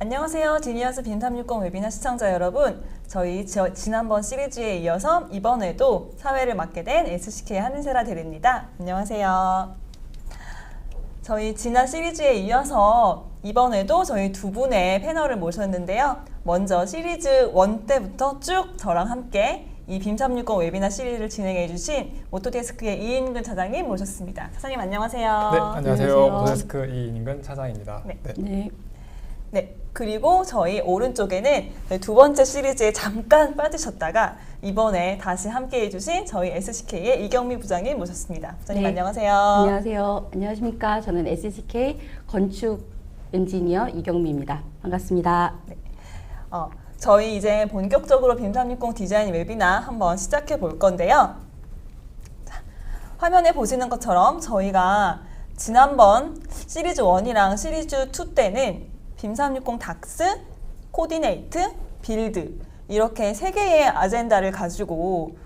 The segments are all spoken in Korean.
안녕하세요. 지니어스 빔360 웨비나 시청자 여러분. 저희 지난번 시리즈에 이어서 이번에도 사회를 맡게 된 SCK 한은세라 대리입니다. 안녕하세요. 저희 지난 시리즈에 이어서 이번에도 저희 두 분의 패널을 모셨는데요. 먼저 시리즈 1 때부터 쭉 저랑 함께 이 빔360 웨비나 시리즈를 진행해 주신 오토데스크의 이인근 차장님 모셨습니다. 차장님 안녕하세요. 네, 안녕하세요. 오토데스크 이인근 차장입니다. 네, 그리고 저희 오른쪽에는 두 번째 시리즈에 잠깐 빠지셨다가 이번에 다시 함께 해주신 저희 SCK의 이경미 부장님 모셨습니다. 부장님 안녕하세요. 안녕하세요. 안녕하십니까. 저는 SCK 건축 엔지니어 이경미입니다. 반갑습니다. 네. 저희 이제 본격적으로 빔360 디자인 웨비나 한번 시작해 볼 건데요. 자, 화면에 보시는 것처럼 저희가 지난번 시리즈 1이랑 시리즈 2 때는 빔360 닥스, 코디네이트, 빌드 이렇게 세 개의 아젠다를 가지고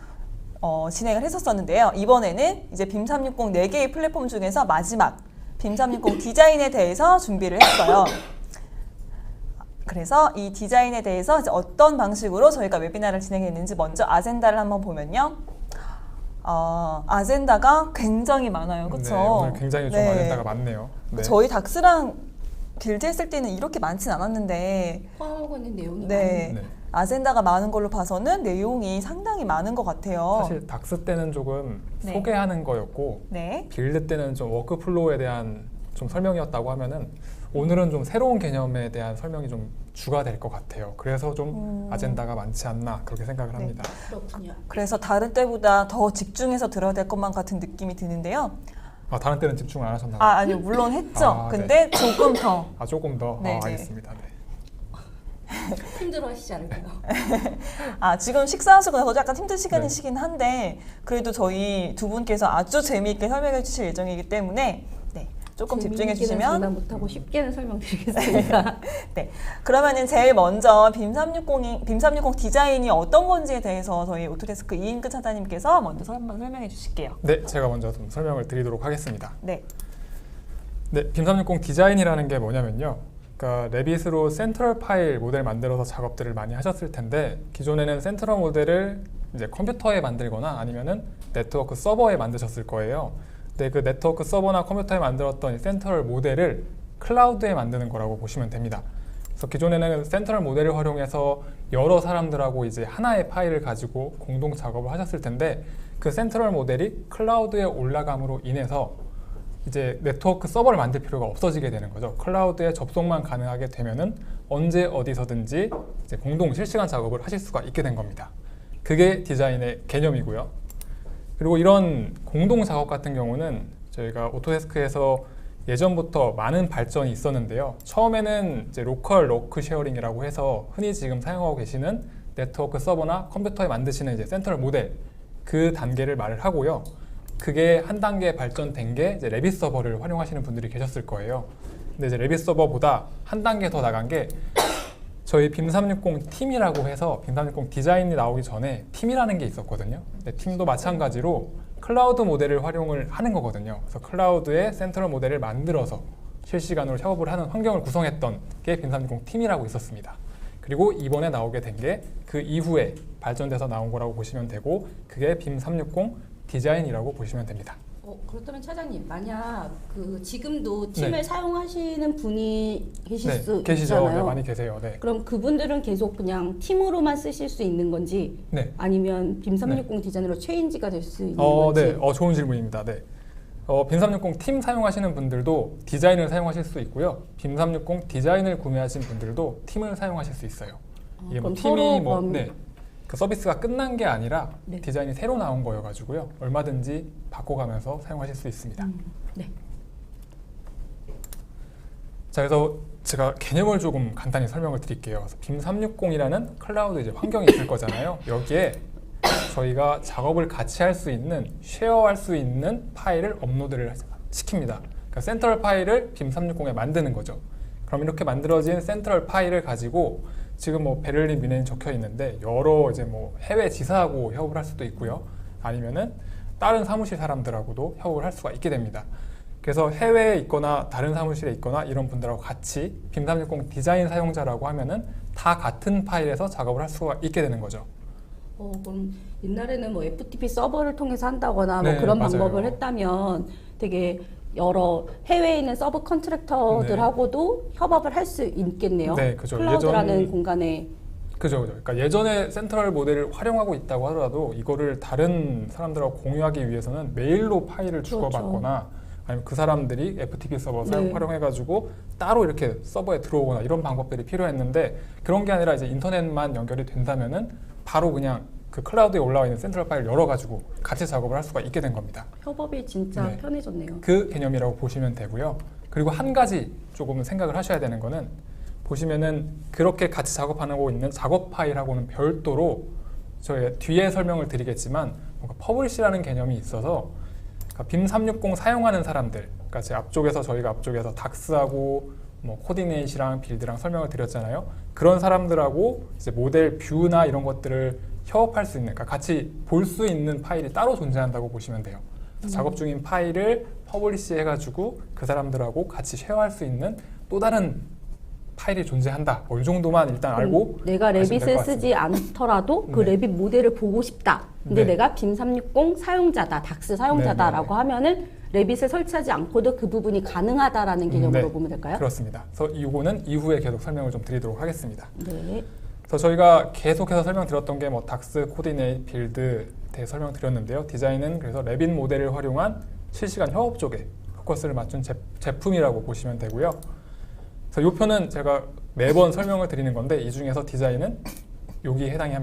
진행을 했었었는데요. 이번에는 이제 빔360 4개의 플랫폼 중에서 마지막 빔360 디자인에 대해서 준비를 했어요. 그래서 이 디자인에 대해서 이제 어떤 방식으로 저희가 웨비나를 진행했는지 먼저 아젠다를 한번 보면요. 아젠다가 굉장히 많아요. 그렇죠? 네, 오늘 굉장히 좀 아젠다가 많네요. 네. 저희 닥스랑 빌드 했을 때는 이렇게 많진 않았는데 포함하고 있는 내용이 네. 네. 아젠다가 많은 걸로 봐서는 내용이 상당히 많은 것 같아요. 사실 닥스 때는 조금 네. 소개하는 거였고 네. 빌드 때는 좀 워크플로우에 대한 좀 설명이었다고 하면은 오늘은 좀 새로운 개념에 대한 설명이 좀 주가 될 것 같아요. 그래서 좀 아젠다가 많지 않나 그렇게 생각을 합니다. 그렇군요. 그래서 다른 때보다 더 집중해서 들어야 될 것만 같은 느낌이 드는데요. 다른 때는 집중을 안 하셨나요? 아니요. 물론 했죠. 근데 조금 더. 조금 더? 네, 알겠습니다. 네. 힘들어하시지 않을까요? 지금 식사하시고 나서 약간 힘든 시간이시긴 한데 그래도 저희 두 분께서 아주 재미있게 설명해 주실 예정이기 때문에 네, 조금 집중해 주시면 장난 못하고 쉽게는 설명드리겠습니다. 네, 그러면은 제일 먼저 빔360 디자인이 어떤 건지에 대해서 저희 오토데스크 이인근 차장님께서 먼저 한번 설명해 주실게요. 네, 제가 먼저 좀 설명을 드리도록 하겠습니다. 네. 네, 빔360 디자인이라는 게 뭐냐면요. 그러니까 레빗으로 센트럴 파일 모델 만들어서 작업들을 많이 하셨을 텐데 기존에는 센트럴 모델을 이제 컴퓨터에 만들거나 아니면은 네트워크 서버에 만드셨을 거예요. 근데 그 네트워크 서버나 컴퓨터에 만들었던 센트럴 모델을 클라우드에 만드는 거라고 보시면 됩니다. 그래서 기존에는 센트럴 모델을 활용해서 여러 사람들하고 이제 하나의 파일을 가지고 공동 작업을 하셨을 텐데 그 센트럴 모델이 클라우드에 올라감으로 인해서 이제 네트워크 서버를 만들 필요가 없어지게 되는 거죠. 클라우드에 접속만 가능하게 되면은 언제 어디서든지 이제 공동 실시간 작업을 하실 수가 있게 된 겁니다. 그게 디자인의 개념이고요. 그리고 이런 공동 작업 같은 경우는 저희가 오토데스크에서 예전부터 많은 발전이 있었는데요. 처음에는 이제 로컬 로크 쉐어링이라고 해서 흔히 지금 사용하고 계시는 네트워크 서버나 컴퓨터에 만드시는 이제 센트럴 모델 그 단계를 말을 하고요. 그게 한 단계 발전된 게 이제 레빗 서버를 활용하시는 분들이 계셨을 거예요. 근데 이제 레빗 서버보다 한 단계 더 나간 게 저희 빔360 팀이라고 해서 빔360 디자인이 나오기 전에 팀이라는 게 있었거든요. 근데 팀도 마찬가지로 클라우드 모델을 활용을 하는 거거든요. 그래서 클라우드에 센트럴 모델을 만들어서 실시간으로 협업을 하는 환경을 구성했던 게 빔360 팀이라고 있었습니다. 그리고 이번에 나오게 된 게 그 이후에 발전돼서 나온 거라고 보시면 되고 그게 빔360 디자인이라고 보시면 됩니다. 그렇다면 차장님, 만약 지금도 팀을 네. 사용하시는 분이 계실 수 계시죠. 있잖아요. 네, 많이 계세요. 네. 그럼 그분들은 계속 그냥 팀으로만 쓰실 수 있는 건지 네. 아니면 빔360 디자인으로 체인지가 될 수 있는 건지 네. 좋은 질문입니다. 네. 빔360 팀 사용하시는 분들도 디자인을 사용하실 수 있고요. 빔360 디자인을 구매하신 분들도 팀을 사용하실 수 있어요. 이게 뭐 팀이 그 서비스가 끝난 게 아니라 네. 디자인이 새로 나온 거여가지고요. 얼마든지 바꿔가면서 사용하실 수 있습니다. 네. 자, 그래서 제가 개념을 조금 간단히 설명을 드릴게요. 빔360이라는 클라우드 이제 환경이 있을 거잖아요. 여기에 저희가 작업을 같이 할 수 있는, 쉐어할 수 있는 파일을 업로드를 시킵니다. 그러니까 센트럴 파일을 빔360에 만드는 거죠. 그럼 이렇게 만들어진 센트럴 파일을 가지고 지금 뭐 베를린, 뮌헨이 적혀 있는데 여러 이제 뭐 해외 지사하고 협업을 할 수도 있고요. 아니면은 다른 사무실 사람들하고도 협업을 할 수가 있게 됩니다. 그래서 해외에 있거나 다른 사무실에 있거나 이런 분들하고 같이 빔360 디자인 사용자라고 하면은 다 같은 파일에서 작업을 할 수가 있게 되는 거죠. 그럼 옛날에는 뭐 FTP 서버를 통해서 한다거나 뭐 네, 그런 맞아요. 방법을 했다면 되게 여러 해외에 있는 서브 컨트랙터들하고도 협업을 할 수 있겠네요. 네, 그죠. 클라우드라는 공간에. 그죠. 그러니까 예전에 센트럴 모델을 활용하고 있다고 하더라도 이거를 다른 사람들하고 공유하기 위해서는 메일로 파일을 주고받거나 아니면 그 사람들이 FTP 서버 활용해가지고 따로 이렇게 서버에 들어오거나 이런 방법들이 필요했는데 그런 게 아니라 이제 인터넷만 연결이 된다면은 바로 그냥 그 클라우드에 올라와 있는 센트럴 파일을 열어가지고 같이 작업을 할 수가 있게 된 겁니다. 협업이 진짜 네. 편해졌네요. 그 개념이라고 보시면 되고요. 그리고 한 가지 조금 생각을 하셔야 되는 거는 보시면은 그렇게 같이 작업하고 있는 작업 파일하고는 별도로 저희 뒤에 설명을 드리겠지만 뭔가 퍼블리시라는 개념이 있어서 그러니까 빔360 사용하는 사람들, 그러니까 제 저희가 앞쪽에서 닥스하고 뭐 코디네이트랑 빌드랑 설명을 드렸잖아요. 그런 사람들하고 이제 모델 뷰나 이런 것들을 협업할 수 있는, 그러니까 같이 볼 수 있는 파일이 따로 존재한다고 보시면 돼요. 작업 중인 파일을 퍼블리시 해가지고 그 사람들하고 같이 쉐어할 수 있는 또 다른 파일이 존재한다. 뭐 이 정도만 일단 알고 내가 가시면 될것 레빗을 같습니다. 쓰지 않더라도 그 네. 레빗 모델을 보고 싶다. 근데 네. 내가 빔360 사용자다, 닥스 사용자다라고 네, 하면은 레빗을 설치하지 않고도 그 부분이 가능하다라는 개념으로 보면 될까요? 그렇습니다. 그래서 이거는 이후에 계속 설명을 좀 드리도록 하겠습니다. 네. 그래서 저희가 계속해서 설명드렸던 게 뭐 닥스, 코디네이트, 빌드 대해 설명드렸는데요. 디자인은 그래서 레빗 모델을 활용한 실시간 협업 쪽에 포커스를 맞춘 제품이라고 보시면 되고요. 그래서 이 표는 제가 매번 설명을 드리는 건데 이 중에서 디자인은 여기에 해당이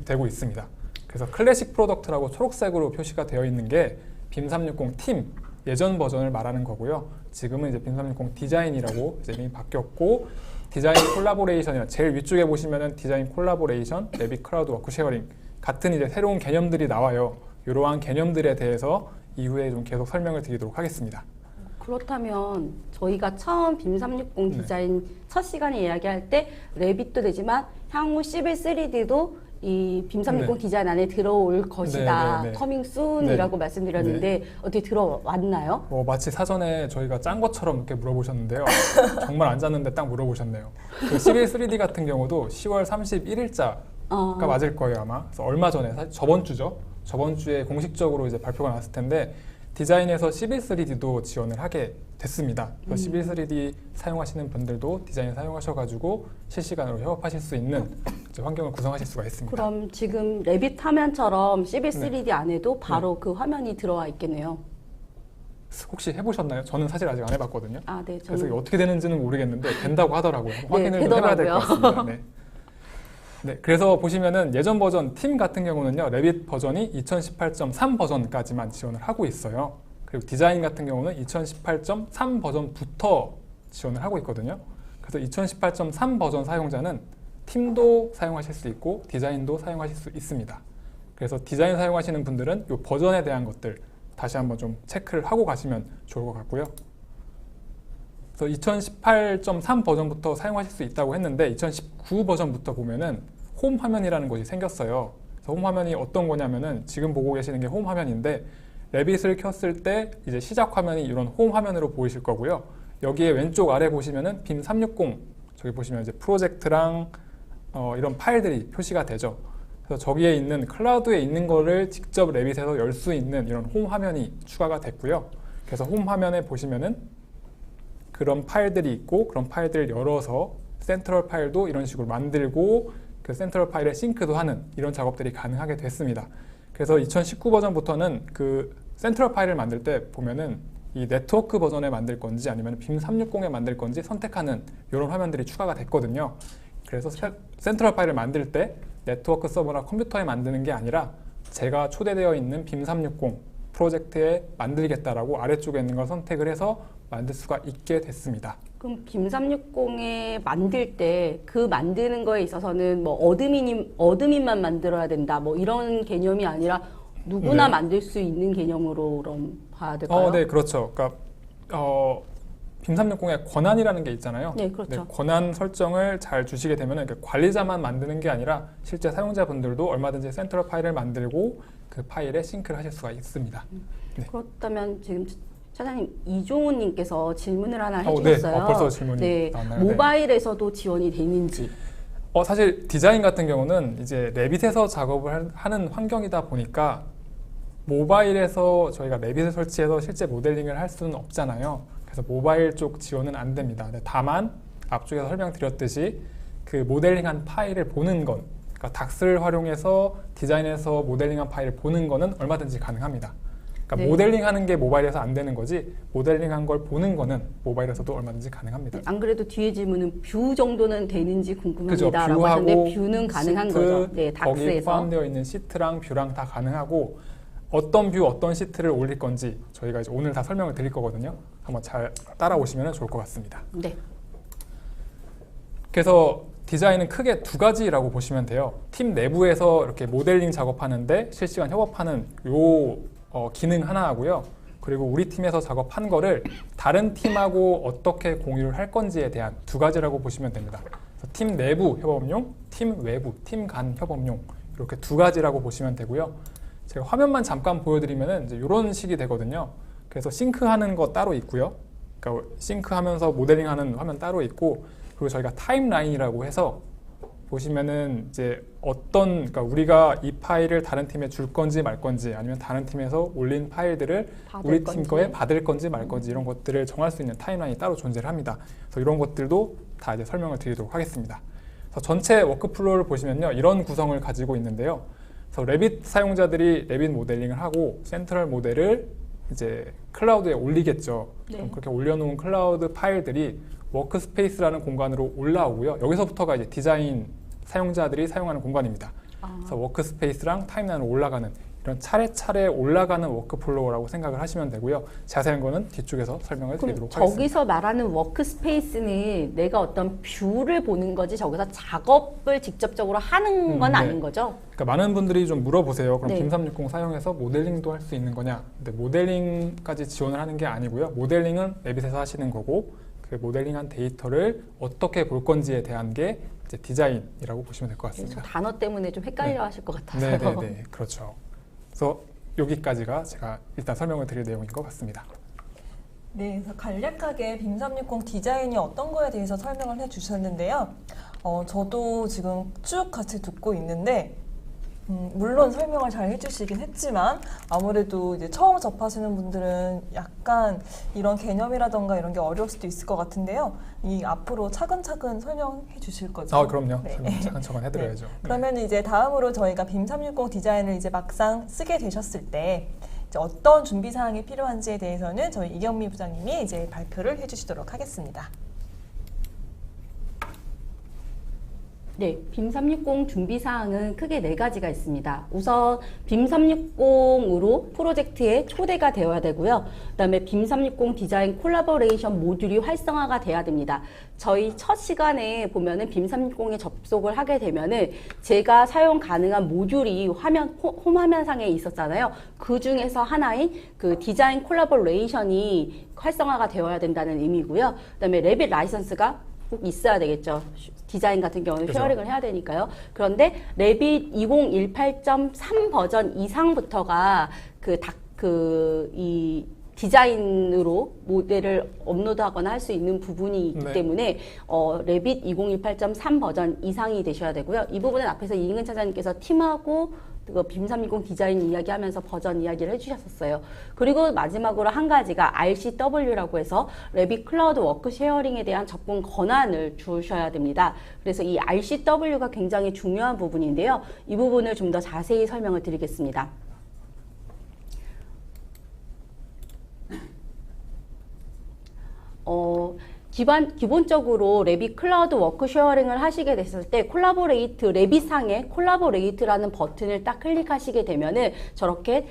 되고 있습니다. 그래서 클래식 프로덕트라고 초록색으로 표시가 되어 있는 게 빔360 팀 예전 버전을 말하는 거고요. 지금은 이제 빔360 디자인이라고 이제 이름이 바뀌었고 디자인 콜라보레이션이나 제일 위쪽에 보시면은 디자인 콜라보레이션, 레빗 클라우드 워크 쉐어링 같은 이제 새로운 개념들이 나와요. 이러한 개념들에 대해서 이후에 좀 계속 설명을 드리도록 하겠습니다. 그렇다면 저희가 처음 빔360 디자인 첫 시간에 이야기할 때 레빗도 되지만 향후 11-3D도 이 빔360 디자인 안에 들어올 것이다. 커밍 순이라고 말씀드렸는데 어떻게 들어왔나요? 마치 사전에 저희가 짠 것처럼 이렇게 물어보셨는데요. 정말 안 짰는데 딱 물어보셨네요. 그 11-3D 같은 경우도 10월 31일자가 맞을 거예요 아마. 그래서 얼마 전에 사실 저번 주죠. 저번 주에 공식적으로 이제 발표가 났을 텐데 디자인에서 11-3D도 지원을 하게 됐습니다. 11-3D 사용하시는 분들도 디자인 사용하셔가지고 실시간으로 협업하실 수 있는 이제 환경을 구성하실 수가 있습니다. 그럼 지금 레빗 화면처럼 11-3D 안에도 바로 그 화면이 들어와 있겠네요. 혹시 해보셨나요? 저는 사실 아직 안 해봤거든요. 아, 네. 그래서 이게 저는 어떻게 되는지는 모르겠는데 된다고 하더라고요. 확인을 좀 되더라고요. 해봐야 될 것 같습니다. 네. 네, 그래서 보시면은 예전 버전 팀 같은 경우는요, 레빗 버전이 2018.3 버전까지만 지원을 하고 있어요. 그리고 디자인 같은 경우는 2018.3 버전부터 지원을 하고 있거든요. 그래서 2018.3 버전 사용자는 팀도 사용하실 수 있고 디자인도 사용하실 수 있습니다. 그래서 디자인 사용하시는 분들은 이 버전에 대한 것들 다시 한번 좀 체크를 하고 가시면 좋을 것 같고요. 그래서 2018.3 버전부터 사용하실 수 있다고 했는데 2019 버전부터 보면은 홈 화면이라는 것이 생겼어요. 그래서 홈 화면이 어떤 거냐면은 지금 보고 계시는 게 홈 화면인데 레빗을 켰을 때 이제 시작 화면이 이런 홈 화면으로 보이실 거고요. 여기에 왼쪽 아래 보시면은 빔360 저기 보시면 이제 프로젝트랑 이런 파일들이 표시가 되죠. 그래서 저기에 있는 클라우드에 있는 거를 직접 레빗에서 열 수 있는 이런 홈 화면이 추가가 됐고요. 그래서 홈 화면에 보시면은 그런 파일들이 있고 그런 파일들을 열어서 센트럴 파일도 이런 식으로 만들고 그 센트럴 파일에 싱크도 하는 이런 작업들이 가능하게 됐습니다. 그래서 2019 버전부터는 그 센트럴 파일을 만들 때 보면은 이 네트워크 버전에 만들 건지 아니면 빔360에 만들 건지 선택하는 이런 화면들이 추가가 됐거든요. 그래서 센트럴 파일을 만들 때 네트워크 서버나 컴퓨터에 만드는 게 아니라 제가 초대되어 있는 빔360 프로젝트에 만들겠다라고 아래쪽에 있는 걸 선택을 해서 만들 수가 있게 됐습니다. 그럼 빔360에 만들 때 그 만드는 거에 있어서는 뭐 어드민만 만들어야 된다 뭐 이런 개념이 아니라 누구나 만들 수 있는 개념으로 그럼 봐야 될까요? 네, 그렇죠. 그러니까 빔360의 권한이라는 게 있잖아요. 네, 그렇죠. 권한 설정을 잘 주시게 되면 관리자만 만드는 게 아니라 실제 사용자분들도 얼마든지 센트럴 파일을 만들고 그 파일에 싱크를 하실 수가 있습니다. 네. 그렇다면 지금 차장님, 이종훈님께서 질문을 하나 네. 해주셨어요. 벌써 질문이 네, 나왔나요? 네. 모바일에서도 지원이 되는지. 사실 디자인 같은 경우는 이제 레빗에서 작업을 하는 환경이다 보니까 모바일에서 저희가 레빗을 설치해서 실제 모델링을 할 수는 없잖아요. 그래서 모바일 쪽 지원은 안 됩니다. 다만 앞쪽에서 설명드렸듯이 그 모델링한 파일을 보는 건, 그러니까 닥스를 활용해서 디자인해서 모델링한 파일을 보는 거는 얼마든지 가능합니다. 그러니까 네. 모델링하는 게 모바일에서 안 되는 거지, 모델링한 걸 보는 거는 모바일에서도 얼마든지 가능합니다. 안 그래도 뒤에 질문은 뷰 정도는 되는지 그죠? 궁금합니다라고 하셨는데 뷰는 가능한 시트, 거죠. 네, 거기 닥스에서. 포함되어 있는 시트랑 뷰랑 다 가능하고, 어떤 뷰, 어떤 시트를 올릴 건지 저희가 이제 오늘 다 설명을 드릴 거거든요. 한번 잘 따라오시면 좋을 것 같습니다. 네. 그래서 디자인은 크게 두 가지라고 보시면 돼요. 팀 내부에서 이렇게 모델링 작업하는데 실시간 협업하는 요 기능 하나 하고요. 그리고 우리 팀에서 작업한 거를 다른 팀하고 어떻게 공유를 할 건지에 대한 두 가지라고 보시면 됩니다. 그래서 팀 내부 협업용, 팀 외부, 팀 간 협업용, 이렇게 두 가지라고 보시면 되고요. 제가 화면만 잠깐 보여드리면은 이제 이런 식이 되거든요. 그래서 싱크하는 거 따로 있고요. 그러니까 싱크하면서 모델링하는 화면 따로 있고, 그리고 저희가 타임라인이라고 해서 보시면은 이제 그러니까 우리가 이 파일을 다른 팀에 줄 건지 말 건지, 아니면 다른 팀에서 올린 파일들을 우리 팀 거에 받을 건지 말 건지, 이런 것들을 정할 수 있는 타임라인이 따로 존재를 합니다. 그래서 이런 것들도 다 이제 설명을 드리도록 하겠습니다. 그래서 전체 워크플로우를 보시면요, 이런 구성을 가지고 있는데요. 그래서 레빗 사용자들이 레빗 모델링을 하고 센트럴 모델을 이제 클라우드에 올리겠죠. 네. 그럼 그렇게 올려놓은 클라우드 파일들이 워크스페이스라는 공간으로 올라오고요. 여기서부터가 이제 디자인 사용자들이 사용하는 공간입니다. 그래서 워크스페이스랑 타임라인으로 올라가는 이런 차례차례 올라가는 워크플로우라고 생각을 하시면 되고요. 자세한 거는 뒤쪽에서 설명을 드리도록 하겠습니다. 저기서 말하는 워크스페이스는 내가 어떤 뷰를 보는 거지 저기서 작업을 직접적으로 하는 건 네. 아닌 거죠? 그러니까 많은 분들이 좀 물어보세요. 그럼 네. 빔360 사용해서 모델링도 할 수 있는 거냐? 근데 모델링까지 지원을 하는 게 아니고요. 모델링은 레빗에서 하시는 거고, 그 모델링한 데이터를 어떻게 볼 건지에 대한 게 이제 디자인이라고 보시면 될 것 저 같습니다. 단어 때문에 좀 헷갈려 네. 하실 것 같아서요. 네, 그렇죠. 그래서 여기까지가 제가 일단 설명을 드릴 내용인 것 같습니다. 네, 그래서 간략하게 빔360 디자인이 어떤 거에 대해서 설명을 해주셨는데요. 저도 지금 쭉 같이 듣고 있는데, 물론 설명을 잘 해주시긴 했지만 아무래도 이제 처음 접하시는 분들은 약간 이런 개념이라던가 이런 게 어려울 수도 있을 것 같은데요. 이 앞으로 차근차근 설명해 주실 거죠? 그럼요. 네. 설명 차근차근 해드려야죠. 네. 그러면 이제 다음으로 저희가 빔360 디자인을 이제 막상 쓰게 되셨을 때 이제 어떤 준비 사항이 필요한지에 대해서는 저희 이경미 부장님이 이제 발표를 해주시도록 하겠습니다. 네, 빔360 준비사항은 크게 4가지가 있습니다. 우선 빔360으로 프로젝트에 초대가 되어야 되고요. 그 다음에 빔360 디자인 콜라보레이션 모듈이 활성화가 돼야 됩니다. 저희 첫 시간에 보면은 빔360에 접속을 하게 되면은 제가 사용 가능한 모듈이 홈 화면상에 있었잖아요. 그 중에서 하나인 그 디자인 콜라보레이션이 활성화가 되어야 된다는 의미고요. 그 다음에 레빗 라이선스가 꼭 있어야 되겠죠. 디자인 같은 경우는 그렇죠. 쉐어링을 해야 되니까요. 그런데 레빗 2018.3 버전 이상부터가 이 디자인으로 모델을 업로드하거나 할 수 있는 부분이 있기 네. 때문에 레빗 2018.3 버전 이상이 되셔야 되고요. 이 부분은 앞에서 이인근 차장님께서 팀하고 빔360 디자인 이야기하면서 버전 이야기를 해주셨었어요. 그리고 마지막으로 한 가지가 RCW라고 해서 레빗 클라우드 워크 쉐어링에 대한 접근 권한을 주셔야 됩니다. 그래서 이 RCW가 굉장히 중요한 부분인데요. 이 부분을 좀 더 자세히 설명을 드리겠습니다. 기본적으로 레빗 클라우드 워크 쉐어링을 하시게 됐을 때 콜라보레이트, 레빗 상에 콜라보레이트라는 버튼을 딱 클릭하시게 되면은 저렇게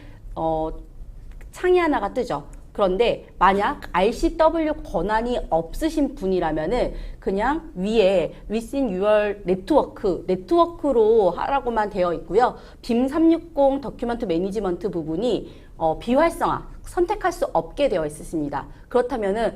창이 하나가 뜨죠. 그런데 만약 RCW 권한이 없으신 분이라면은 그냥 위에 within your 네트워크로 하라고만 되어 있고요. 빔360 더큐먼트 매니지먼트 부분이 비활성화 선택할 수 없게 되어 있습니다. 그렇다면은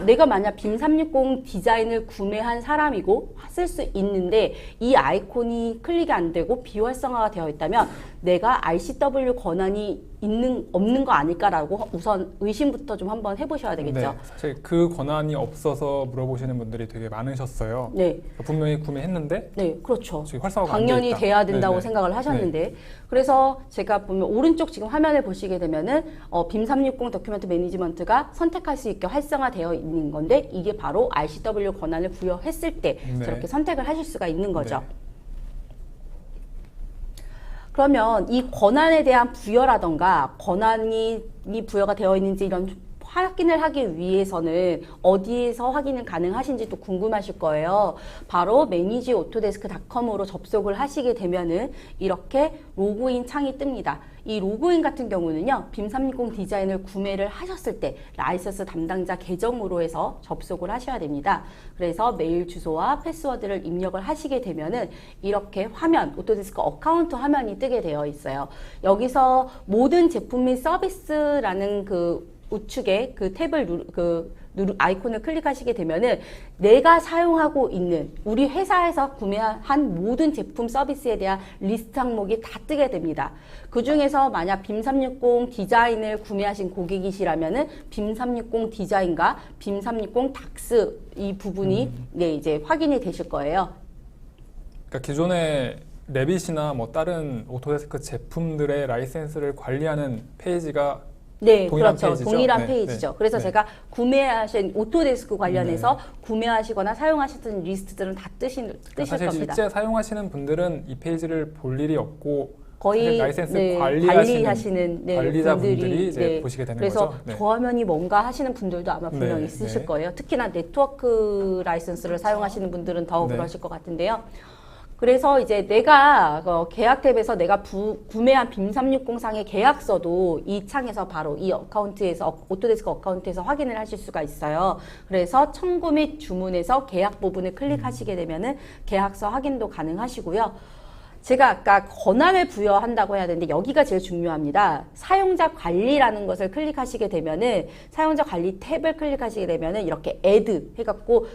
내가 만약 빔 360 디자인을 구매한 사람이고 쓸 수 있는데 이 아이콘이 클릭이 안 되고 비활성화가 되어 있다면 내가 RCW 권한이 없는 거 아닐까라고 우선 의심부터 좀 한번 해보셔야 되겠죠. 네, 사실 그 권한이 없어서 물어보시는 분들이 되게 많으셨어요. 네. 분명히 구매했는데 네, 그렇죠. 지금 활성화가 안 당연히 돼 있다. 돼야 된다고 네네. 생각을 하셨는데 그래서 제가 보면 오른쪽 지금 화면을 보시게 되면은 빔 360 도큐멘트 매니지먼트가 선택할 수 있게 활성화되어 있는 건데 이게 바로 RCW 권한을 부여했을 때 네. 저렇게 선택을 하실 수가 있는 거죠. 네. 그러면 이 권한에 대한 부여라던가 권한이 부여가 되어 있는지 이런 확인을 하기 위해서는 어디에서 확인이 가능하신지 또 궁금하실 거예요. 바로 manage.autodesk.com으로 접속을 하시게 되면은 이렇게 로그인 창이 뜹니다. 이 로그인 같은 경우는요, 빔 360 디자인을 구매를 하셨을 때 라이선스 담당자 계정으로 해서 접속을 하셔야 됩니다. 그래서 메일 주소와 패스워드를 입력을 하시게 되면은 이렇게 화면, 오토데스크 어카운트 화면이 뜨게 되어 있어요. 여기서 모든 제품 및 서비스라는 그 우측에 그 탭을 아이콘을 클릭하시게 되면은 내가 사용하고 있는 우리 회사에서 구매한 모든 제품 서비스에 대한 리스트 항목이 다 뜨게 됩니다. 그 중에서 만약 빔 360 디자인을 구매하신 고객이시라면은 빔 360 디자인과 빔 360 닥스 이 부분이 네, 이제 확인이 되실 거예요. 그러니까 기존에 레빗이나 뭐 다른 오토데스크 제품들의 라이센스를 관리하는 페이지가 네, 동일한 그렇죠. 페이지죠? 동일한 네, 페이지죠. 네, 그래서 네. 제가 구매하신 오토데스크 관련해서 네. 구매하시거나 사용하셨던 리스트들은 다 뜨실 사실 겁니다. 실제 사용하시는 분들은 이 페이지를 볼 일이 없고 거의 사실 라이센스 네, 관리하시는 네, 관리자분들이 분들이, 이제 네. 보시게 되는 그래서 거죠. 네. 저 화면이 뭔가 하시는 분들도 아마 분명히 네, 있으실 네. 거예요. 특히나 네트워크 라이센스를 사용하시는 분들은 더 네. 그러실 것 같은데요. 그래서 이제 내가 계약 탭에서 내가 구매한 빔 360상의 계약서도 이 창에서 바로 이 어카운트에서 오토데스크 어카운트에서 확인을 하실 수가 있어요. 그래서 청구 및 주문에서 계약 부분을 클릭하시게 되면은 계약서 확인도 가능하시고요. 제가 아까 권한을 부여한다고 해야 되는데 여기가 제일 중요합니다. 사용자 관리라는 것을 클릭하시게 되면은 사용자 관리 탭을 클릭하시게 되면은 이렇게 add 해갖고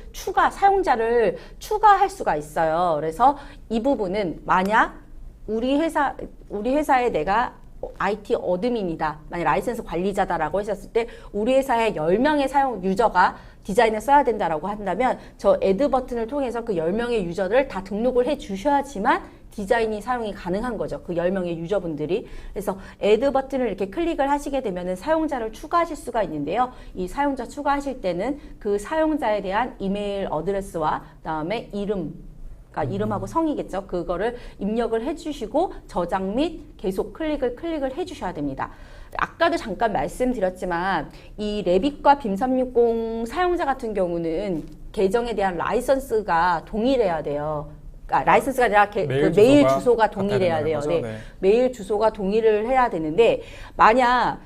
사용자를 추가할 수가 있어요. 그래서 이 부분은 만약 우리 회사에 내가 IT 어드민이다. 만약 라이센스 관리자다라고 하셨을 때 우리 회사에 10명의 유저가 디자인을 써야 된다라고 한다면 저 add 버튼을 통해서 그 10명의 유저를 다 등록을 해 주셔야지만 디자인이 사용이 가능한 거죠. 그 10명의 유저분들이. 그래서 add 버튼을 이렇게 클릭을 하시게 되면은 사용자를 추가하실 수가 있는데요. 이 사용자 추가하실 때는 그 사용자에 대한 이메일 어드레스와 그다음에 그러니까 이름하고 성이겠죠. 그거를 입력을 해주시고 저장 및 계속 클릭을 해주셔야 됩니다. 아까도 잠깐 말씀드렸지만 이 레빗과 빔 360 사용자 같은 경우는 계정에 대한 라이선스가 동일해야 돼요. 라이선스가 아니라 메일 주소가 동일해야 돼요. 네. 네. 메일 주소가 동일을 해야 되는데 만약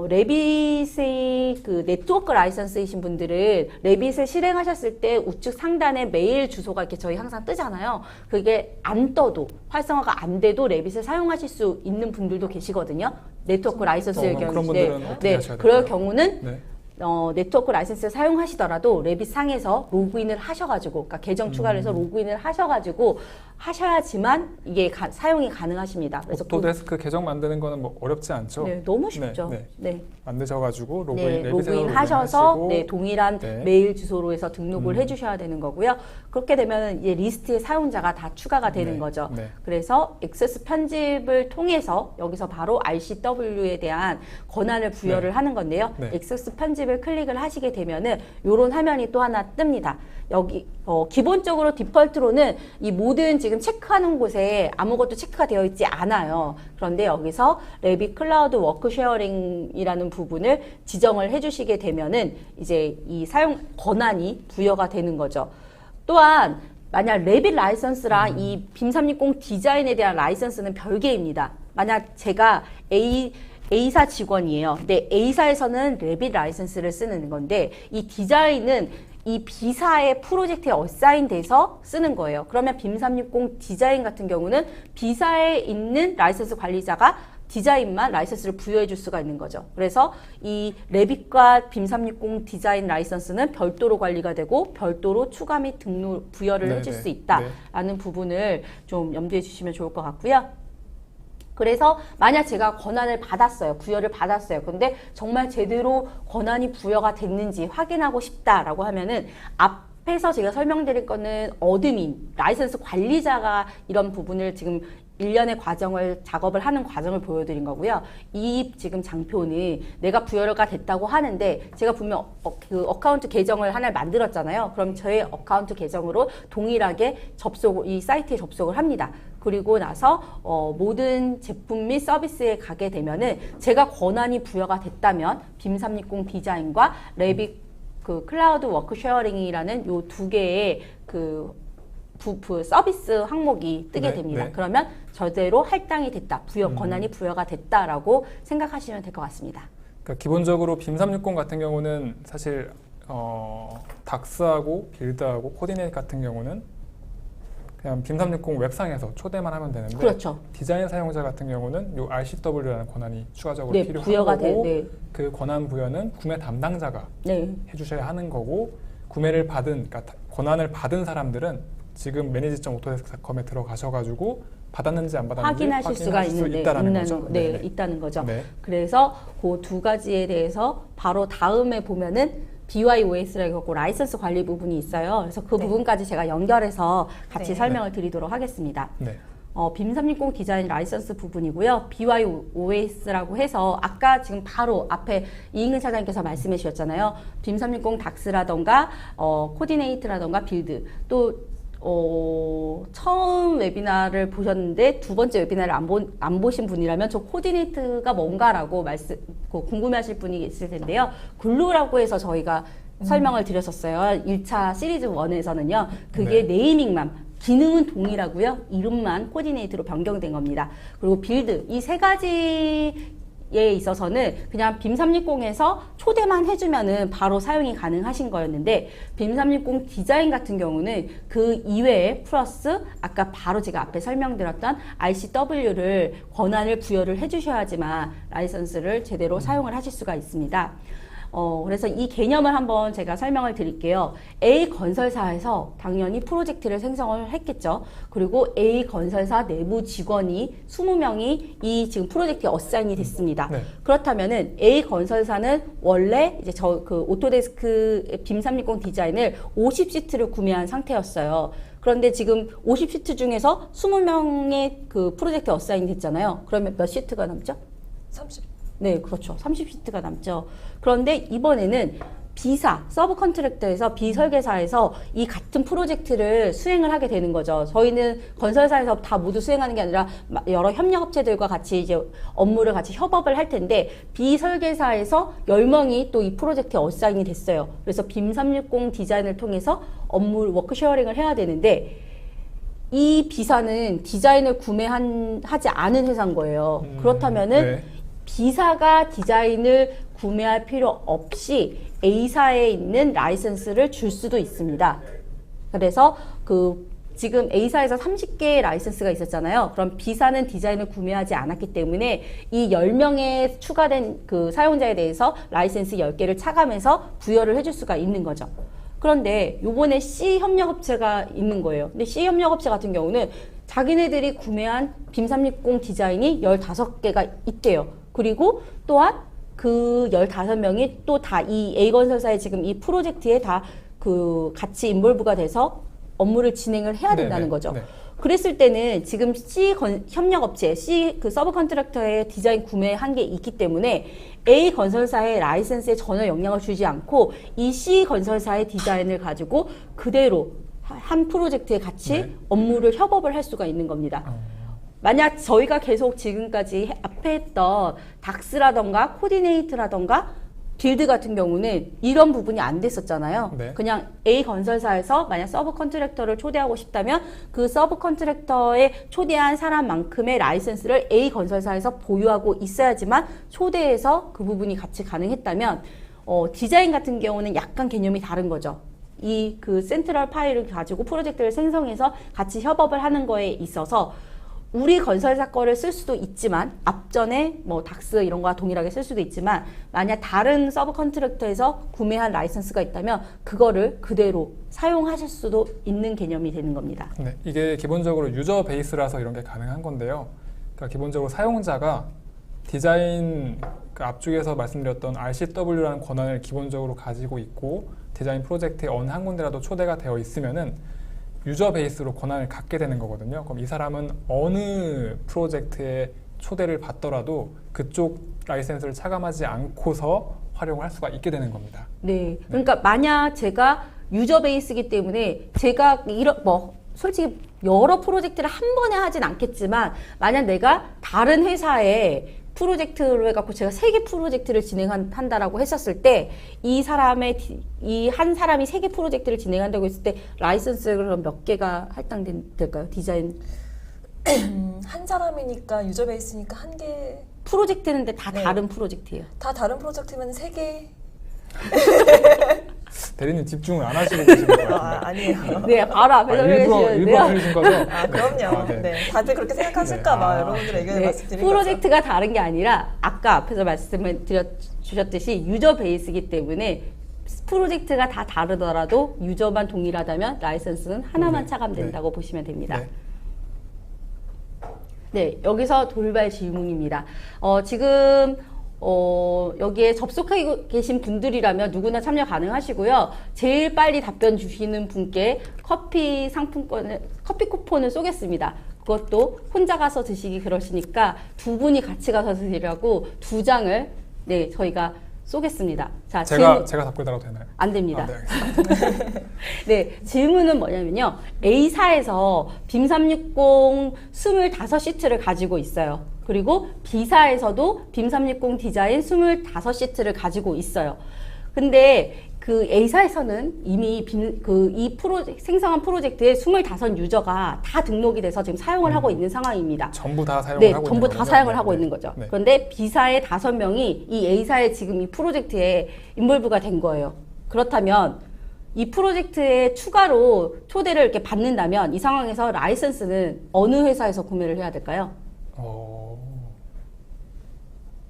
레빗의 그 네트워크 라이선스이신 분들은 레빗을 실행하셨을 때 우측 상단에 메일 주소가 이렇게 저희 항상 뜨잖아요. 그게 안 떠도 활성화가 안 돼도 레빗을 사용하실 수 있는 분들도 계시거든요. 네트워크 라이선스의 경우. 그런 분들은 어떻게 하셔야 될까요? 그럴 경우는 네. 네트워크 라이센스를 사용하시더라도 레빗 상에서 로그인을 하셔가지고, 그러니까 계정 추가를 해서 로그인을 하셔가지고 하셔야지만 이게 사용이 가능하십니다. 그래서 오토데스크 계정 만드는 거는 뭐 어렵지 않죠? 네, 너무 쉽죠. 네, 네. 만드셔가지고 로그인 로그인 하셔서 동일한 네. 메일 주소로 해서 등록을 해주셔야 되는 거고요. 그렇게 되면 이제 리스트에 사용자가 다 추가가 되는 네, 거죠. 네. 그래서 액세스 편집을 통해서 여기서 바로 RCW에 대한 권한을 부여를 네. 하는 건데요. 네. 액세스 편집을 클릭을 하시게 되면은 이런 화면이 또 하나 뜹니다. 여기 기본적으로 디폴트로는 이 모든 지금 체크하는 곳에 아무것도 체크가 되어 있지 않아요. 그런데 여기서 레빗 클라우드 워크 쉐어링이라는 부분을 지정을 해주시게 되면은 이제 이 사용 권한이 부여가 되는 거죠. 또한 만약 레빗 라이선스랑 이 빔 360 디자인에 대한 라이선스는 별개입니다. 만약 제가 A사 직원이에요. 근데 A사에서는 레빗 라이선스를 쓰는 건데 이 디자인은 이 B사의 프로젝트에 어사인 돼서 쓰는 거예요. 그러면 빔 360 디자인 같은 경우는 B사에 있는 라이선스 관리자가 디자인만 라이선스를 부여해 줄 수가 있는 거죠. 그래서 이 레빗과 빔 360 디자인 라이선스는 별도로 관리가 되고 별도로 추가 및 등록 부여를 네, 해줄 네. 수 있다라는 부분을 좀 염두에 주시면 좋을 것 같고요. 그래서 만약 제가 권한을 받았어요. 부여를 받았어요. 근데 정말 제대로 권한이 부여가 됐는지 확인하고 싶다라고 하면은 앞에서 제가 설명드릴 거는 어드민, 라이선스 관리자가 이런 부분을 지금 일련의 과정을 작업을 하는 과정을 보여드린 거고요. 이 지금 장표는 내가 부여가 됐다고 하는데 제가 분명 그 어카운트 계정을 하나를 만들었잖아요. 그럼 저의 어카운트 계정으로 동일하게 이 사이트에 접속을 합니다. 그리고 나서 모든 제품 및 서비스에 가게 되면은 제가 권한이 부여가 됐다면 빔 360 디자인과 레빗 그 클라우드 워크 쉐어링이라는 요 두 개의 그 서비스 항목이 뜨게 네, 됩니다. 네. 그러면 저대로 할당이 됐다, 권한이 부여가 됐다라고 생각하시면 될 것 같습니다. 그러니까 기본적으로 빔 360 같은 경우는 사실 닥스하고 빌드하고 코디네이트 같은 경우는 그냥 빔 360 웹상에서 초대만 하면 되는데 그렇죠. 디자인 사용자 같은 경우는 요 RCW라는 권한이 추가적으로 네, 필요한 부여가 거고 네. 그 권한 부여는 구매 담당자가 네. 해주셔야 하는 거고 구매를 받은 그러니까 권한을 받은 사람들은 지금 manage.autodesk.com에 들어가셔가지고 받았는지 안 받았는지 확인하실 수가 있는데 있다라는 거죠. 네, 네네. 있다는 거죠. 네. 그래서 그 두 가지에 대해서 바로 다음에 보면은 BYOS라고 하고 라이선스 관리 부분이 있어요. 그래서 그 네. 부분까지 제가 연결해서 같이 네. 설명을 드리도록 하겠습니다. 네. 빔 360 디자인 라이선스 부분이고요. BYOS라고 해서 아까 지금 바로 앞에 이익은 차장님께서 말씀해 주셨잖아요. 빔 360 닥스라던가 코디네이트라던가 빌드 또 처음 웨비나를 보셨는데 두 번째 웨비나를 안 보신 분이라면 저 코디네이트가 뭔가라고 궁금해하실 분이 있을 텐데요. 글루라고 해서 저희가 설명을 드렸었어요. 1차 시리즈 1에서는요. 그게 네. 네이밍만 기능은 동일하고요. 이름만 코디네이트로 변경된 겁니다. 그리고 빌드 이 세 가지에 있어서는 그냥 빔 360에서 초대만 해주면은 바로 사용이 가능하신 거였는데 빔 360 디자인 같은 경우는 그 이외에 플러스 아까 바로 제가 앞에 설명드렸던 RCW를 권한을 부여를 해주셔야지만 라이선스를 제대로 사용을 하실 수가 있습니다. 그래서 이 개념을 한번 제가 설명을 드릴게요. A 건설사에서 당연히 프로젝트를 생성을 했겠죠. 그리고 A 건설사 내부 직원이 20명이 이 지금 프로젝트에 어사인이 됐습니다. 네. 그렇다면은 A 건설사는 원래 이제 오토데스크 빔 360 디자인을 50시트를 구매한 상태였어요. 그런데 지금 50시트 중에서 20명의 그 프로젝트 어사인 됐잖아요. 그러면 몇 시트가 남죠? 30. 네, 그렇죠. 30시트가 남죠. 그런데 이번에는 B사, 서브 컨트랙터에서 B설계사에서 이 같은 프로젝트를 수행을 하게 되는 거죠. 저희는 건설사에서 다 모두 수행하는 게 아니라 여러 협력업체들과 같이 이제 업무를 같이 협업을 할 텐데 B설계사에서 10명이 또 이 프로젝트에 어사인이 됐어요. 그래서 빔 360 디자인을 통해서 업무 워크 쉐어링을 해야 되는데 이 B사는 디자인을 구매하지 않은 회사인 거예요. 그렇다면은 네. B사가 디자인을 구매할 필요 없이 A사에 있는 라이선스를 줄 수도 있습니다. 그래서 지금 A사에서 30개의 라이선스가 있었잖아요. 그럼 B사는 디자인을 구매하지 않았기 때문에 이 10명의 추가된 그 사용자에 대해서 라이선스 10개를 차감해서 부여를 해줄 수가 있는 거죠. 그런데 요번에 C 협력업체가 있는 거예요. 근데 C 협력업체 같은 경우는 자기네들이 구매한 빔 360 디자인이 15개가 있대요. 그리고 또한 그 15명이 또 다 이 A건설사의 지금 이 프로젝트에 다 같이 인볼브가 돼서 업무를 진행을 해야 된다는 네네, 거죠. 네. 그랬을 때는 지금 C 협력업체, C 서브 컨트랙터의 디자인 구매한 게 있기 때문에 A 건설사의 라이센스에 전혀 영향을 주지 않고 이 C 건설사의 디자인을 가지고 그대로 한 프로젝트에 같이 네. 업무를 협업을 할 수가 있는 겁니다. 만약 저희가 계속 지금까지 앞에 했던 닥스라던가 코디네이트라던가 빌드 같은 경우는 이런 부분이 안 됐었잖아요. 네. 그냥 A 건설사에서 만약 서브 컨트랙터를 초대하고 싶다면 그 서브 컨트랙터에 초대한 사람만큼의 라이센스를 A 건설사에서 보유하고 있어야지만 초대해서 그 부분이 같이 가능했다면 디자인 같은 경우는 약간 개념이 다른 거죠. 그 센트럴 파일을 가지고 프로젝트를 생성해서 같이 협업을 하는 거에 있어서 우리 건설사 거를 쓸 수도 있지만 앞전에 뭐 닥스 이런 거와 동일하게 쓸 수도 있지만 만약 다른 서브 컨트랙터에서 구매한 라이선스가 있다면 그거를 그대로 사용하실 수도 있는 개념이 되는 겁니다. 네, 이게 기본적으로 유저 베이스라서 이런 게 가능한 건데요. 그러니까 기본적으로 사용자가 디자인 그 앞쪽에서 말씀드렸던 RCW라는 권한을 기본적으로 가지고 있고 디자인 프로젝트에 어느 한 군데라도 초대가 되어 있으면은 유저 베이스로 권한을 갖게 되는 거거든요. 그럼 이 사람은 어느 프로젝트에 초대를 받더라도 그쪽 라이센스를 차감하지 않고서 활용할 수가 있게 되는 겁니다. 네. 그러니까 만약 제가 유저 베이스이기 때문에 제가 솔직히 여러 프로젝트를 한 번에 하진 않겠지만 만약 내가 다른 회사에 프로젝트로 해갖고 제가 3개 프로젝트를 진행한다라고 했었을 때 이 한 사람이 3개 프로젝트를 진행한다고 했을 때 라이선스가 그럼 몇 개가 할당될까요? 디자인 한 사람이니까 유저 베이스니까 한 개. 프로젝트인데 다 네. 다른 프로젝트예요. 다 다른 프로젝트면 3개. 대리님 집중을 안 하시고 계신 것 같은데. 아니에요. 네, 바로 앞에서 일부러 틀리신 거죠? 그럼요. 네. 네. 다들 그렇게 생각하실까봐 네. 여러분들의 의견을 네, 말씀드린 거죠. 프로젝트가 다른 게 아니라 아까 앞에서 말씀을 주셨듯이 유저 베이스이기 때문에 프로젝트가 다 다르더라도 유저만 동일하다면 라이선스는 하나만 네. 차감된다고 보시면 됩니다. 네. 네, 여기서 돌발 질문입니다. 지금 여기에 접속하고 계신 분들이라면 누구나 참여 가능하시고요. 제일 빨리 답변 주시는 분께 커피 쿠폰을 쏘겠습니다. 그것도 혼자 가서 드시기 그러시니까 2분이 같이 가서 드시라고 2장을 네, 저희가 쏘겠습니다. 자, 제가 답글달아도 되나요? 안 됩니다. 네, 알겠습니다. 네, 질문은 뭐냐면요. A사에서 빔 360 25시트를 가지고 있어요. 그리고 B사에서도 빔 360 디자인 25시트를 가지고 있어요. 근데 그 A사에서는 이미 생성한 프로젝트에 25 유저가 다 등록이 돼서 지금 사용을 하고 있는 상황입니다. 전부 다 사용을 네, 하고 전부 있는 다 거군요. 사용을 하고 네. 있는 거죠. 네. 그런데 B사의 5명이 이 A사의 지금 이 프로젝트에 인볼브가 된 거예요. 그렇다면 이 프로젝트에 추가로 초대를 이렇게 받는다면 이 상황에서 라이선스는 어느 회사에서 구매를 해야 될까요?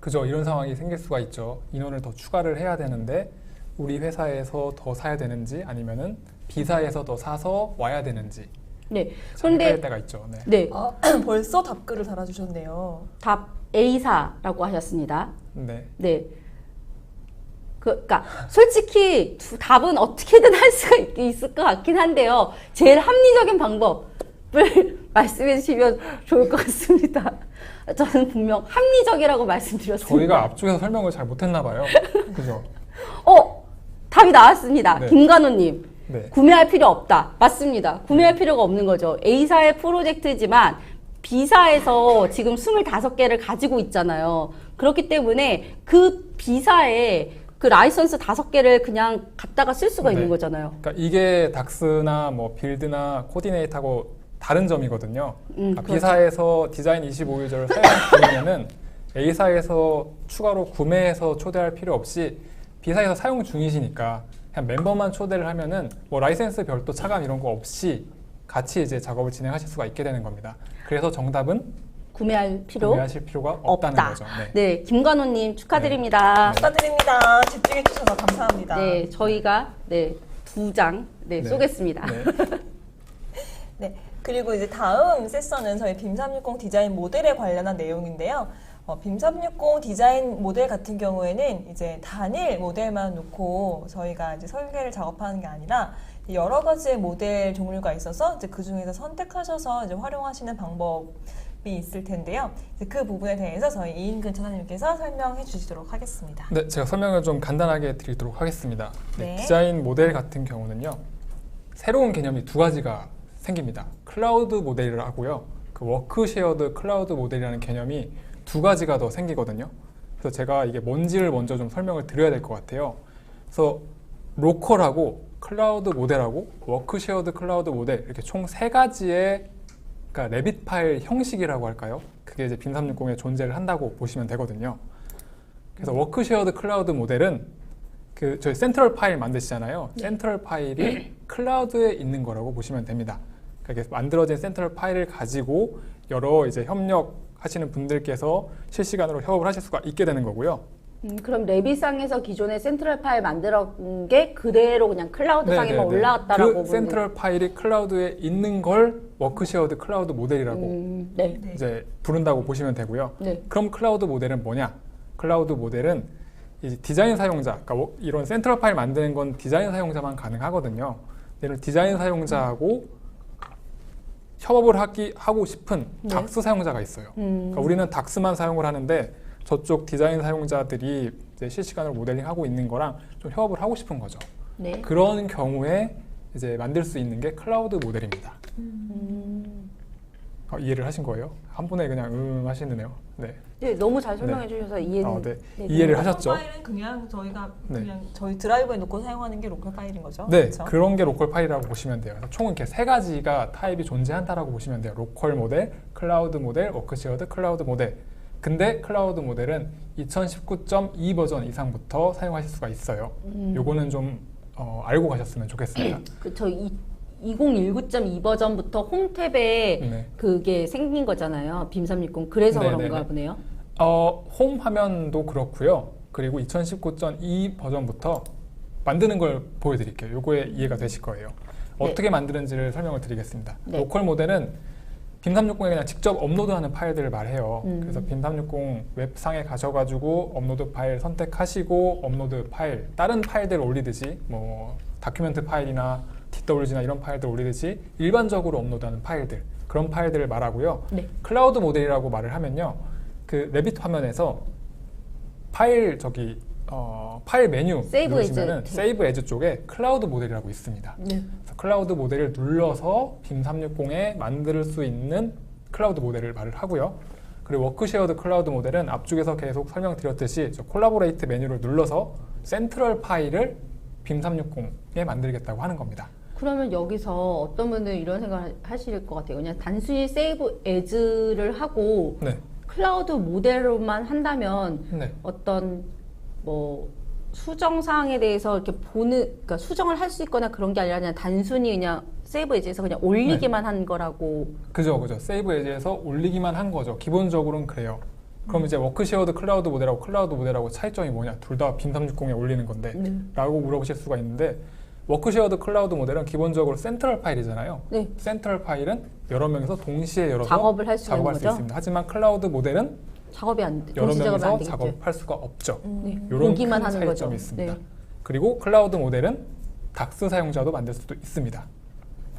그죠. 이런 상황이 생길 수가 있죠. 인원을 더 추가를 해야 되는데 우리 회사에서 더 사야 되는지 아니면은 B사에서 더 사서 와야 되는지 네. 헷갈릴 그런데 때가 있죠. 네. 네, 벌써 답글을 달아주셨네요. 답 A사라고 하셨습니다. 네. 네. 그러니까 솔직히 답은 어떻게든 할 수가 있을 것 같긴 한데요. 제일 합리적인 방법을 말씀해 주시면 좋을 것 같습니다. 저는 분명 합리적이라고 말씀드렸습니다. 저희가 앞쪽에서 설명을 잘 못했나 봐요. 그죠? 답이 나왔습니다. 네. 김관호님. 네. 구매할 필요 없다. 맞습니다. 구매할 필요가 없는 거죠. A사의 프로젝트지만 B사에서 지금 25개를 가지고 있잖아요. 그렇기 때문에 그 B사에 그 라이선스 5개를 그냥 갖다가 쓸 수가 네. 있는 거잖아요. 그러니까 이게 닥스나 뭐 빌드나 코디네이트하고 다른 점이거든요. 그러니까 그렇죠. B사에서 디자인 25유저를 사용할 경우에는 A사에서 추가로 구매해서 초대할 필요 없이 B사에서 사용 중이시니까 그냥 멤버만 초대를 하면은 뭐 라이센스 별도 차감 이런 거 없이 같이 이제 작업을 진행하실 수가 있게 되는 겁니다. 그래서 정답은 구매하실 필요가 없다는 없다. 거죠. 네. 네, 김관호님 축하드립니다. 네. 축하드립니다. 집중해 주셔서 감사합니다. 네, 저희가 2장 네. 쏘겠습니다. 네. 네, 그리고 이제 다음 세션은 저희 빔 360 디자인 모델에 관련한 내용인데요. 빔 360 디자인 모델 같은 경우에는 이제 단일 모델만 놓고 저희가 이제 설계를 작업하는 게 아니라 여러 가지의 모델 종류가 있어서 이제 그 중에서 선택하셔서 이제 활용하시는 방법이 있을 텐데요. 이제 그 부분에 대해서 저희 이인근 차장님께서 설명해 주시도록 하겠습니다. 네, 제가 설명을 좀 간단하게 드리도록 하겠습니다. 네. 디자인 모델 같은 경우는요, 새로운 개념이 2가지가 생깁니다. 클라우드 모델이라고요. 그 워크 쉐어드 클라우드 모델이라는 개념이 2가지가 더 생기거든요. 그래서 제가 이게 뭔지를 먼저 좀 설명을 드려야 될 것 같아요. 그래서 로컬하고 클라우드 모델하고 워크 쉐어드 클라우드 모델 이렇게 총 3가지의 그러니까 레빗 파일 형식이라고 할까요? 그게 이제 빔 360에 존재를 한다고 보시면 되거든요. 그래서 워크 쉐어드 클라우드 모델은 그 저희 센트럴 파일 만드시잖아요. 센트럴 파일이 클라우드에 있는 거라고 보시면 됩니다. 이렇게 만들어진 센트럴 파일을 가지고 여러 이제 협력하시는 분들께서 실시간으로 협업을 하실 수가 있게 되는 거고요. 그럼 레빗상에서 기존의 센트럴 파일 만들었던 게 그대로 그냥 클라우드상에만 올라왔다라고 그 센트럴 파일이 클라우드에 있는 걸 워크쉐어드 클라우드 모델이라고 네. 이제 부른다고 보시면 되고요. 네. 그럼 클라우드 모델은 뭐냐? 클라우드 모델은 이제 디자인 사용자, 그러니까 이런 센트럴 파일 만드는 건 디자인 사용자만 가능하거든요. 이런 디자인 사용자하고 협업을 하고 싶은 네. 닥스 사용자가 있어요. 그러니까 우리는 닥스만 사용을 하는데 저쪽 디자인 사용자들이 이제 실시간으로 모델링하고 있는 거랑 좀 협업을 하고 싶은 거죠. 네. 그런 경우에 이제 만들 수 있는 게 클라우드 모델입니다. 이해를 하신 거예요? 한 번에 그냥 하시네요. 네. 네, 너무 잘 설명해 주셔서 이해는 네. 네, 이해를 됩니다. 하셨죠? 파일은 그냥 저희가 네. 그냥 저희 드라이브에 놓고 사용하는 게 로컬 파일인 거죠. 네, 그렇죠? 그런 게 로컬 파일이라고 보시면 돼요. 총 이렇게 세 가지가 타입이 존재한다라고 보시면 돼요. 로컬 모델, 클라우드 모델, 워크쉐어드 클라우드 모델. 근데 클라우드 모델은 2019.2 버전 이상부터 사용하실 수가 있어요. 요거는 좀 알고 가셨으면 좋겠습니다. 그쵸. 2019.2 버전부터 홈탭에 네. 그게 생긴 거잖아요. 빔 360. 그래서 네네네. 그런가 보네요. 홈 화면도 그렇고요. 그리고 2019.2 버전부터 만드는 걸 보여드릴게요. 요거에 이해가 되실 거예요. 어떻게 만드는지를 설명을 드리겠습니다. 네. 로컬 모델은 빔 360에 그냥 직접 업로드하는 파일들을 말해요. 그래서 빔 360 웹상에 가셔가지고 업로드 파일 선택하시고 업로드 파일, 다른 파일들 올리듯이 뭐 다큐멘트 파일이나 DWG나 이런 파일들 올리듯이 일반적으로 업로드하는 파일들, 그런 파일들을 말하고요. 네. 클라우드 모델이라고 말을 하면요, 그 레빗 화면에서 파일 파일 메뉴 세이브 누르시면은 에즈. 세이브 에즈 쪽에 클라우드 모델이라고 있습니다. 네. 그래서 클라우드 모델을 눌러서 빔 360에 만들 수 있는 클라우드 모델을 말을 하고요. 그리고 워크쉐어드 클라우드 모델은 앞쪽에서 계속 설명드렸듯이 저 콜라보레이트 메뉴를 눌러서 센트럴 파일을 빔 360에 만들겠다고 하는 겁니다. 그러면 여기서 어떤 분들은 이런 생각을 하실 것 같아요. 그냥 단순히 세이브 에즈를 하고 네. 클라우드 모델로만 한다면 네. 어떤 뭐 수정 사항에 대해서 이렇게 그러니까 수정을 할 수 있거나 그런 게 아니라 그냥 단순히 그냥 세이브 에즈에서 그냥 올리기만 한 거라고. 그죠. 세이브 에즈에서 올리기만 한 거죠. 기본적으로는 그래요. 그럼 이제 워크쉐어드 클라우드 모델하고 클라우드 모델하고 차이점이 뭐냐? 둘 다 빔 360에 올리는 건데 라고 물어보실 수가 있는데, 워크쉐어드 클라우드 모델은 기본적으로 센트럴 파일이잖아요. 네. 센트럴 파일은 여러 명이서 동시에 열어서 작업을 할 수 있는 작업할 수 거죠? 있습니다. 하지만 클라우드 모델은 작업이 안 돼. 여러 동시 작업이 안 명이서 되겠죠. 작업할 수가 없죠. 네. 이런 보기만 큰 하는 차이점이 거죠. 있습니다. 네. 그리고 클라우드 모델은 닥스 사용자도 만들 수도 있습니다.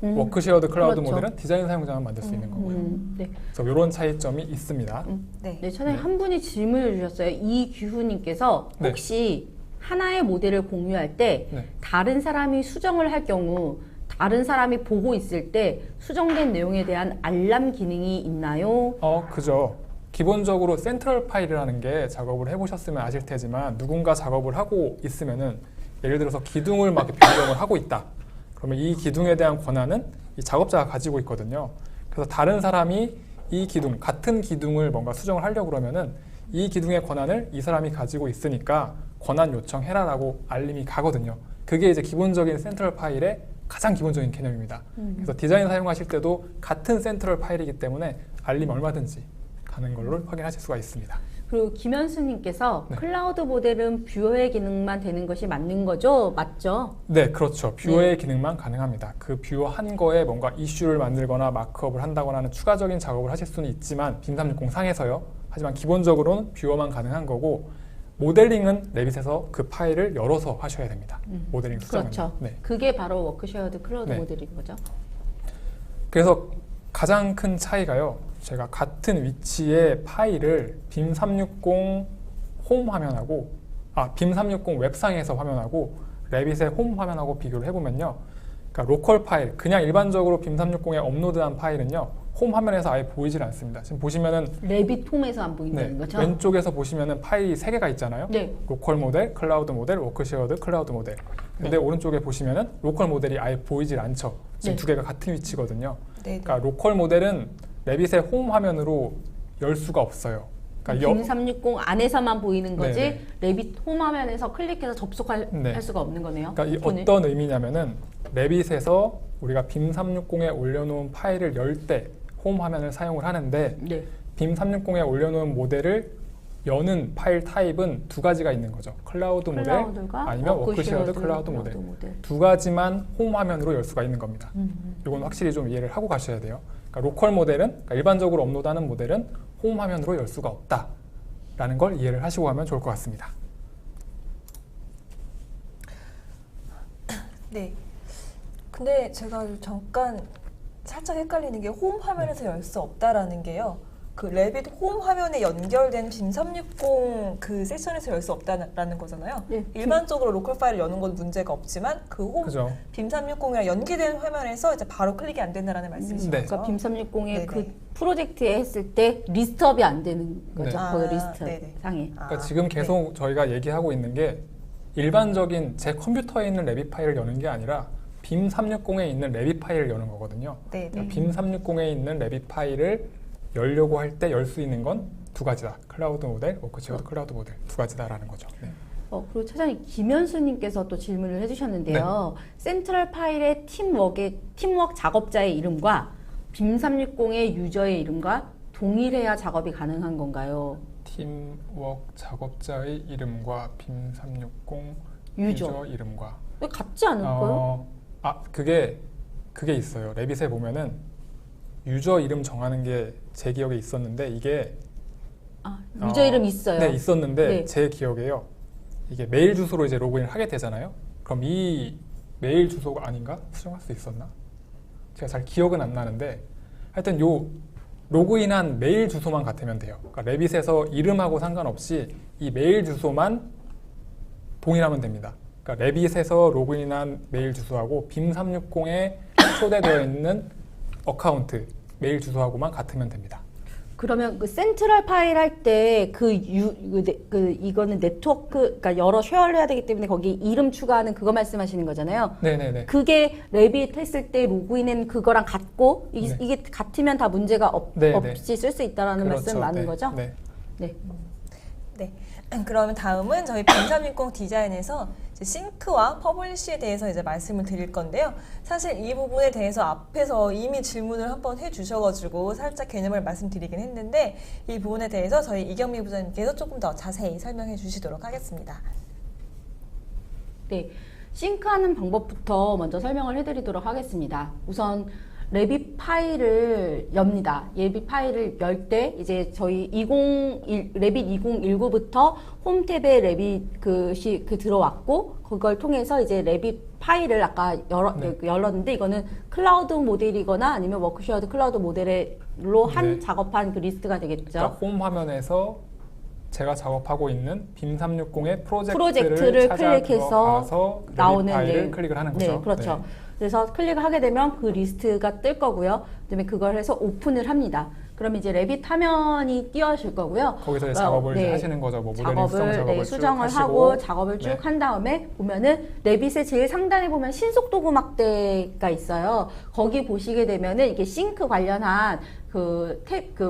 워크쉐어드 클라우드 그렇죠. 모델은 디자인 사용자만 만들 수 있는 거고요. 네. 그래서 이런 차이점이 있습니다. 네. 네, 차장님 한 분이 질문을 주셨어요. 이규훈님께서 네. 혹시 하나의 모델을 공유할 때 네. 다른 사람이 수정을 할 경우 다른 사람이 보고 있을 때 수정된 내용에 대한 알람 기능이 있나요? 그죠. 기본적으로 센트럴 파일이라는 게 작업을 해보셨으면 아실 테지만, 누군가 작업을 하고 있으면은 예를 들어서 기둥을 막 이렇게 변경을 하고 있다. 그러면 이 기둥에 대한 권한은 이 작업자가 가지고 있거든요. 그래서 다른 사람이 이 기둥, 같은 기둥을 뭔가 수정을 하려고 그러면은 이 기둥의 권한을 이 사람이 가지고 있으니까 권한 요청해라라고 알림이 가거든요. 그게 이제 기본적인 센트럴 파일의 가장 기본적인 개념입니다. 그래서 디자인 사용하실 때도 같은 센트럴 파일이기 때문에 알림 얼마든지 가는 걸로 확인하실 수가 있습니다. 그리고 김현수님께서 네. 클라우드 모델은 뷰어의 기능만 되는 것이 맞는 거죠? 맞죠? 네, 그렇죠. 뷰어의 기능만 가능합니다. 그 뷰어 한 거에 뭔가 이슈를 만들거나 마크업을 한다거나 하는 추가적인 작업을 하실 수는 있지만 빔 360 상에서요. 하지만 기본적으로는 뷰어만 가능한 거고, 모델링은 레빗에서 그 파일을 열어서 하셔야 됩니다. 모델링 수정은. 그렇죠. 네. 그게 바로 워크쉐어드 클라우드 네. 모델인 거죠. 그래서 가장 큰 차이가요, 제가 같은 위치의 파일을 빔 360 홈 화면하고 빔 360 웹상에서 화면하고 레빗의 홈 화면하고 비교를 해보면요, 그러니까 로컬 파일, 그냥 일반적으로 빔 360에 업로드한 파일은요 홈 화면에서 아예 보이질 않습니다. 지금 보시면은 레빗 홈에서 안 보인다는 거죠? 왼쪽에서 보시면은 파일이 3개가 있잖아요. 네. 로컬 모델, 클라우드 모델, 워크쉐어드 클라우드 모델. 근데 네. 오른쪽에 보시면은 로컬 모델이 아예 보이질 않죠. 지금 네. 두 개가 같은 위치거든요. 네. 그러니까 로컬 모델은 레빗의 홈 화면으로 열 수가 없어요. 그러니까 빔 360 안에서만 보이는 거지 네네. 레빗 홈 화면에서 클릭해서 접속할 네. 할 수가 없는 거네요. 그러니까 이 오픈을. 어떤 의미냐면은 레빗에서 우리가 빔 360에 올려놓은 파일을 열 때 홈 화면을 사용을 하는데 네. 빔 360에 올려놓은 모델을 여는 파일 타입은 두 가지가 있는 거죠. 클라우드 모델 클라우드가 아니면 워크쉐어드 클라우드 모델. 두 가지만 홈 화면으로 열 수가 있는 겁니다. 이건 확실히 좀 이해를 하고 가셔야 돼요. 그러니까 로컬 모델은 그러니까 일반적으로 업로드하는 모델은 홈 화면으로 열 수가 없다라는 걸 이해를 하시고 가면 좋을 것 같습니다. 네. 근데 제가 잠깐 살짝 헷갈리는 게 홈 화면에서 열 수 없다라는 게요. 그 레빗 홈 화면에 연결된 빔 360 그 섹션에서 열 수 없다라는 거잖아요. 네. 일반적으로 로컬 파일을 여는 건 문제가 없지만 그 홈 그죠? 빔 360이랑 연계된 화면에서 이제 바로 클릭이 안 된다라는 말씀이신 네. 거죠? 그러니까 빔 360의 네네. 그 프로젝트에 했을 때 리스트업이 안 되는 거죠. 네. 그 아, 리스트 네네. 상에. 그러니까 지금 계속 저희가 얘기하고 있는 게 일반적인 제 컴퓨터에 있는 레빗 파일을 여는 게 아니라 빔 360에 있는 레빗 파일을 여는 거거든요. 네, 네. 그러니까 빔 360에 있는 레빗 파일을 열려고 할 때 열 수 있는 건 두 가지다. 클라우드 모델, 워크쉐어드 클라우드 모델 두 가지다라는 거죠. 네. 그리고 차장님 김현수님께서 또 질문을 해주셨는데요. 센트럴 파일의 팀워크 작업자의 이름과 빔 360의 유저의 이름과 동일해야 작업이 가능한 건가요? 팀워크 작업자의 이름과 빔 360 유저. 유저 이름과 왜 같지 않을까요? 그게 있어요. 레빗에 보면은 유저 이름 정하는 게 제 기억에 있었는데 이게 유저 이름 있어요. 네, 있었는데 네. 제 기억에요. 이게 메일 주소로 이제 로그인을 하게 되잖아요. 그럼 이 메일 주소가 아닌가? 수정할 수 있었나? 제가 잘 기억은 안 나는데 하여튼 요 로그인한 메일 주소만 같으면 돼요. 그러니까 레빗에서 이름하고 상관없이 이 메일 주소만 동일하면 됩니다. 그러니까 레빗에서 로그인한 메일 주소하고 빔 360에 초대되어 있는 어카운트 메일 주소하고만 같으면 됩니다. 그러면 그 센트럴 파일 할 때 이거는 네트워크, 그러니까 여러 쉐어를 해야 되기 때문에 거기 이름 추가하는 그거 말씀하시는 거잖아요. 네네네. 그게 레빗 했을 때 로그인은 그거랑 같고 이게 같으면 다 문제가 네네. 없이 쓸 수 있다라는 말씀 맞는 네. 거죠? 네. 네. 네. 그러면 다음은 저희 빔 360 디자인에서 이제 싱크와 퍼블리시에 대해서 이제 말씀을 드릴 건데요. 사실 이 부분에 대해서 앞에서 이미 질문을 한번 해주셔가지고 살짝 개념을 말씀드리긴 했는데 이 부분에 대해서 저희 이경미 부장님께서 조금 더 자세히 설명해 주시도록 하겠습니다. 네. 싱크하는 방법부터 먼저 설명을 해드리도록 하겠습니다. 우선 레빗 파일을 엽니다. 레빗 파일을 열 때 이제 저희 레빗 2019부터 홈 탭에 레빗 들어왔고 그걸 통해서 이제 레빗 파일을 아까 열었는데 이거는 클라우드 모델이거나 아니면 워크쉐어드 클라우드 모델로 한 작업한 그 리스트가 되겠죠. 그러니까 홈 화면에서 제가 작업하고 있는 빔 360의 프로젝트를 클릭해서 나오는 파일을 클릭을 하는 거죠. 네, 그렇죠. 네. 그래서 클릭을 하게 되면 그 리스트가 뜰 거고요. 그다음에 그걸 해서 오픈을 합니다. 그럼 이제 레빗 화면이 띄워질 거고요. 거기서 이제 작업을 이제 하시는 거죠. 뭐 모델링성 작업을 수정을 쭉 하고 작업을 쭉 네. 한 다음에 보면은 레빗의 제일 상단에 보면 신속 도구막대가 있어요. 거기 보시게 되면은 이게 싱크 관련한 그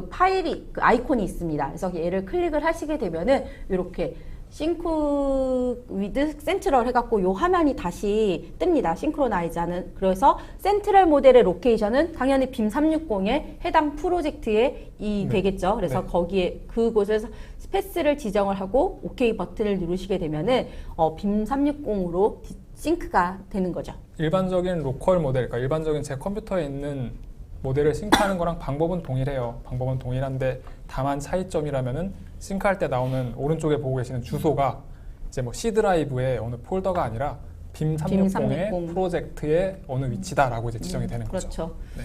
파일이 그 아이콘이 있습니다. 그래서 얘를 클릭을 하시게 되면은 이렇게 싱크 위드 센트럴 해갖고 요 화면이 다시 뜹니다. 싱크로나이즈하는. 그래서 센트럴 모델의 로케이션은 당연히 빔 360의 해당 프로젝트에 되겠죠. 그래서 거기에 그곳에서 패스를 지정을 하고 OK 버튼을 누르시게 되면은 빔 360으로 싱크가 되는 거죠. 일반적인 로컬 모델, 그러니까 일반적인 제 컴퓨터에 있는 모델을 싱크하는 거랑 방법은 동일해요. 방법은 동일한데 다만 차이점이라면은 싱크할 때 나오는 오른쪽에 보고 계시는 주소가 이제 뭐 C 드라이브의 어느 폴더가 아니라 빔 360의 프로젝트의 어느 위치다라고 이제 지정이 되는 거죠. 그렇죠. 네.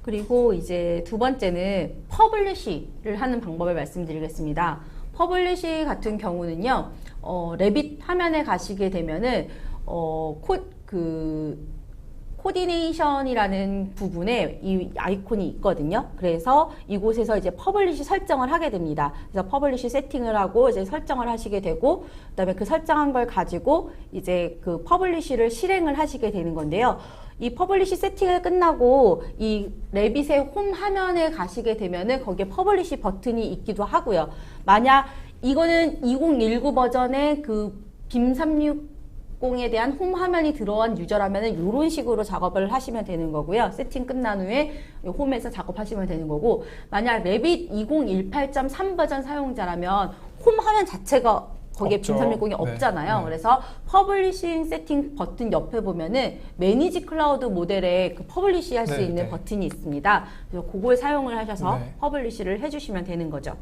그리고 이제 두 번째는 퍼블리시를 하는 방법을 말씀드리겠습니다. 퍼블리시 같은 경우는요, 레빗 화면에 가시게 되면은 코디네이션이라는 부분에 이 아이콘이 있거든요. 그래서 이곳에서 이제 퍼블리시 설정을 하게 됩니다. 그래서 퍼블리시 세팅을 하고 이제 설정을 하시게 되고, 그다음에 그 설정한 걸 가지고 이제 그 퍼블리시를 실행을 하시게 되는 건데요. 이 퍼블리시 세팅을 끝나고 이 레빗의 홈 화면에 가시게 되면은 거기에 퍼블리시 버튼이 있기도 하고요. 만약 이거는 2019 버전의 그 빔 360에 대한 홈 화면이 들어온 유저라면은 이런 식으로 작업을 하시면 되는 거고요. 세팅 끝난 후에 홈에서 작업하시면 되는 거고, 만약 레빗 2018.3 버전 사용자라면 홈 화면 자체가 거기에 없죠. 빔 360이 없잖아요. 네. 그래서 퍼블리싱 세팅 버튼 옆에 보면은 매니지 클라우드 모델에 그 퍼블리시 할 수 네, 있는 네. 버튼이 있습니다. 그래서 그걸 사용을 하셔서 네. 퍼블리시를 해주시면 되는 거죠.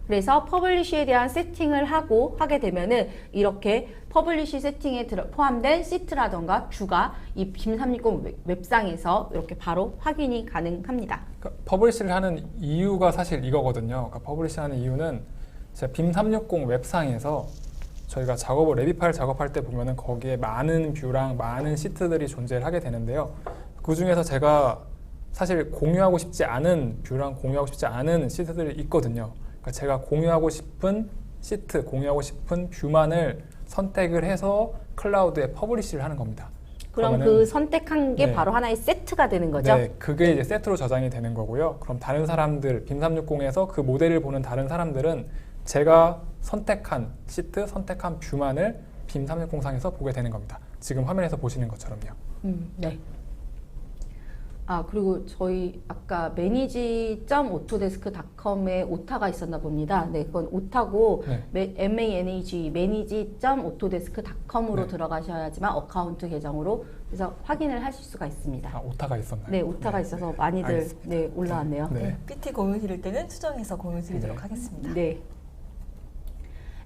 그래서 퍼블리시에 대한 세팅을 하게 되면은 이렇게 퍼블리시 세팅에 포함된 시트라던가 뷰가 이 빔 360 웹상에서 이렇게 바로 확인이 가능합니다. 그러니까 퍼블리시를 하는 이유가 사실 이거거든요. 그러니까 퍼블리시 하는 이유는 제가 빔 360 웹상에서 저희가 레빗 파일 작업할 때 보면은 거기에 많은 뷰랑 많은 시트들이 존재를 하게 되는데요. 그 중에서 제가 사실 공유하고 싶지 않은 뷰랑 공유하고 싶지 않은 시트들이 있거든요. 그러니까 제가 공유하고 싶은 시트, 공유하고 싶은 뷰만을 선택을 해서 클라우드에 퍼블리시를 하는 겁니다. 그럼 그러면은- 그 선택한 게 네. 바로 하나의 세트가 되는 거죠? 네, 그게 이제 세트로 저장이 되는 거고요. 그럼 다른 사람들, 빔 360에서 그 모델을 보는 다른 사람들은 제가 선택한 시트, 선택한 뷰만을 빔 360상에서 보게 되는 겁니다. 지금 화면에서 보시는 것처럼요. 네. 아, 그리고 저희 아까 manage.autodesk.com에 오타가 있었나 봅니다. 네, 그건 오타고 manage, manage.autodesk.com으로 네. 들어가셔야지만 어카운트 계정으로 그래서 확인을 하실 수가 있습니다. 아, 오타가 있었나요? 네, 오타가 있어서 많이들 알겠습니다. 네, 올라왔네요. 네. PT 공유 드릴 때는 수정해서 공유 드리도록 네. 하겠습니다. 네.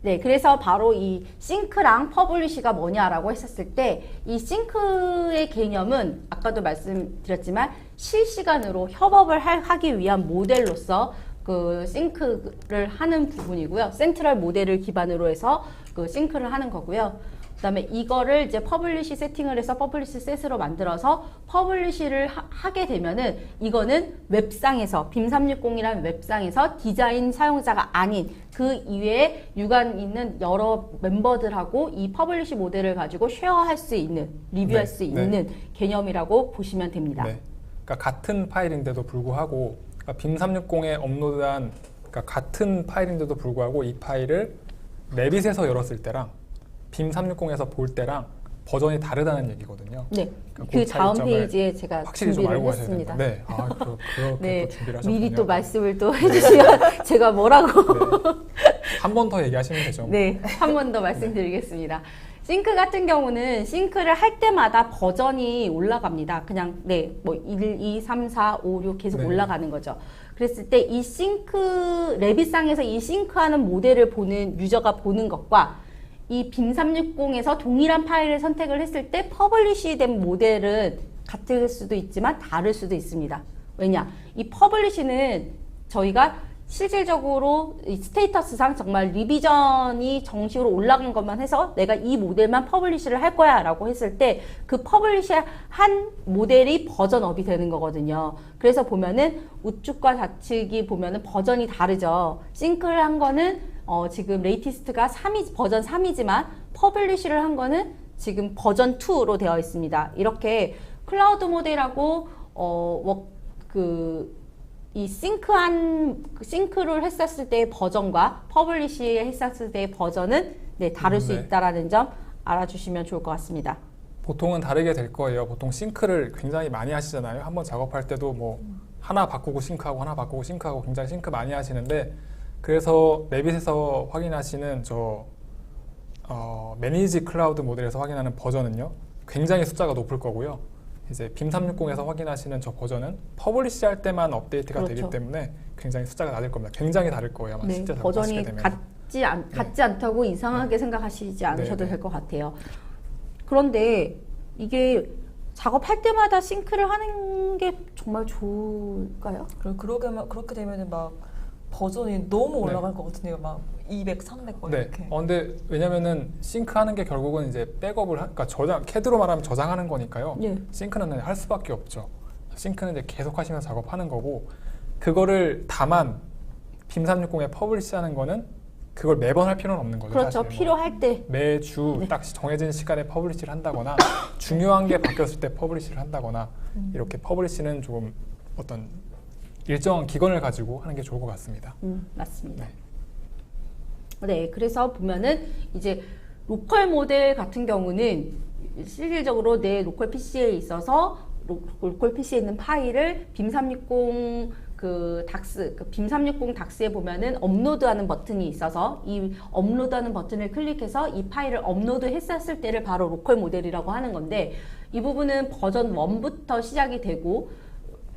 네, 그래서 바로 이 싱크랑 퍼블리시가 뭐냐라고 했었을 때 이 싱크의 개념은 아까도 말씀드렸지만 실시간으로 협업을 하기 위한 모델로서 그 싱크를 하는 부분이고요. 센트럴 모델을 기반으로 해서 그 싱크를 하는 거고요. 그다음에 이거를 이제 퍼블리시 세팅을 해서 퍼블리시 셋으로 만들어서 퍼블리시를 하게 되면은 이거는 웹상에서 빔 360이라는 웹상에서 디자인 사용자가 아닌 그 이외에 유관 있는 여러 멤버들하고 이 퍼블리시 모델을 가지고 쉐어할 수 있는 리뷰할 네, 수 네. 있는 개념이라고 보시면 됩니다. 네. 그러니까 같은 파일인데도 불구하고 그러니까 빔 360에 업로드한 그러니까 같은 파일인데도 불구하고 이 파일을 레빗에서 열었을 때랑 빔 360에서 볼 때랑 버전이 다르다는 얘기거든요. 네, 그러니까 그 그 다음 차이점을 페이지에 제가 확실히 좀 준비를 알고 가셔야 했습니다. 됩니다. 네, 아, 그렇게 네, 또 준비를 하셨군요. 미리 또 말씀을 또 해주시면 제가 뭐라고 한 번 더 얘기하시면 되죠. 네, 한 번 더 말씀드리겠습니다. 싱크 같은 경우는 싱크를 할 때마다 버전이 올라갑니다. 그냥 네, 뭐 1, 2, 3, 4, 5, 6 계속 네. 올라가는 거죠. 그랬을 때 이 싱크 레빗상에서 이 싱크하는 모델을 보는 유저가 보는 것과 이 빔 360에서 동일한 파일을 선택을 했을 때 퍼블리시된 모델은 같을 수도 있지만 다를 수도 있습니다. 왜냐? 이 퍼블리시는 저희가 실질적으로 이 스테이터스상 정말 리비전이 정식으로 올라간 것만 해서 내가 이 모델만 퍼블리시를 할 거야 라고 했을 때 그 퍼블리시 한 모델이 버전업이 되는 거거든요. 그래서 보면은 우측과 좌측이 보면은 버전이 다르죠. 싱크를 한 거는 지금 레이티스트가 3이, 버전 3이지만 퍼블리시를 한 거는 지금 버전 2로 되어 있습니다. 이렇게 클라우드 모델하고 이 싱크를 했었을 때의 버전과 퍼블리시 했었을 때의 버전은 네, 다를 수 네. 있다라는 점 알아주시면 좋을 것 같습니다. 보통은 다르게 될 거예요. 보통 싱크를 굉장히 많이 하시잖아요. 한번 작업할 때도 뭐 하나 바꾸고 싱크하고 하나 바꾸고 싱크하고 굉장히 싱크 많이 하시는데 그래서 레빗에서 확인하시는 매니지 클라우드 모델에서 확인하는 버전은요. 굉장히 숫자가 높을 거고요. 이제 빔 360에서 확인하시는 저 버전은 퍼블리시 할 때만 업데이트가 그렇죠. 되기 때문에 굉장히 숫자가 낮을 겁니다. 굉장히 다를 거예요. 아마 네, 실제 버전이 작업하시게 되면. 같지 않다고 이상하게 생각하시지 않으셔도 네. 될 것 같아요. 그런데 이게 작업할 때마다 싱크를 하는 게 정말 좋을까요? 그렇게 되면은 막 버전이 너무 네. 올라갈 것 같은데요. 막 200, 300 뭐 네. 이렇게. 근데 왜냐면은 싱크하는 게 결국은 이제 백업을 그러니까 CAD로 말하면 저장하는 거니까요. 네. 싱크는 할 수밖에 없죠. 싱크는 이제 계속 하시면서 작업하는 거고 그거를 다만 빔 360에 퍼블리시하는 거는 그걸 매번 할 필요는 없는 거죠. 그렇죠. 사실. 필요할 때. 매주 네. 딱 정해진 시간에 퍼블리시를 한다거나 중요한 게 바뀌었을 때 퍼블리시를 한다거나 이렇게 퍼블리시는 조금 어떤 일정한 기간을 가지고 하는 게 좋을 것 같습니다. 맞습니다. 네, 그래서 보면은 이제 로컬 모델 같은 경우는 실질적으로 내 로컬 PC에 있어서 로컬 PC에 있는 파일을 빔360 빔360 닥스에 보면은 업로드하는 버튼이 있어서 이 업로드하는 버튼을 클릭해서 이 파일을 업로드했었을 때를 바로 로컬 모델이라고 하는 건데 이 부분은 버전 1부터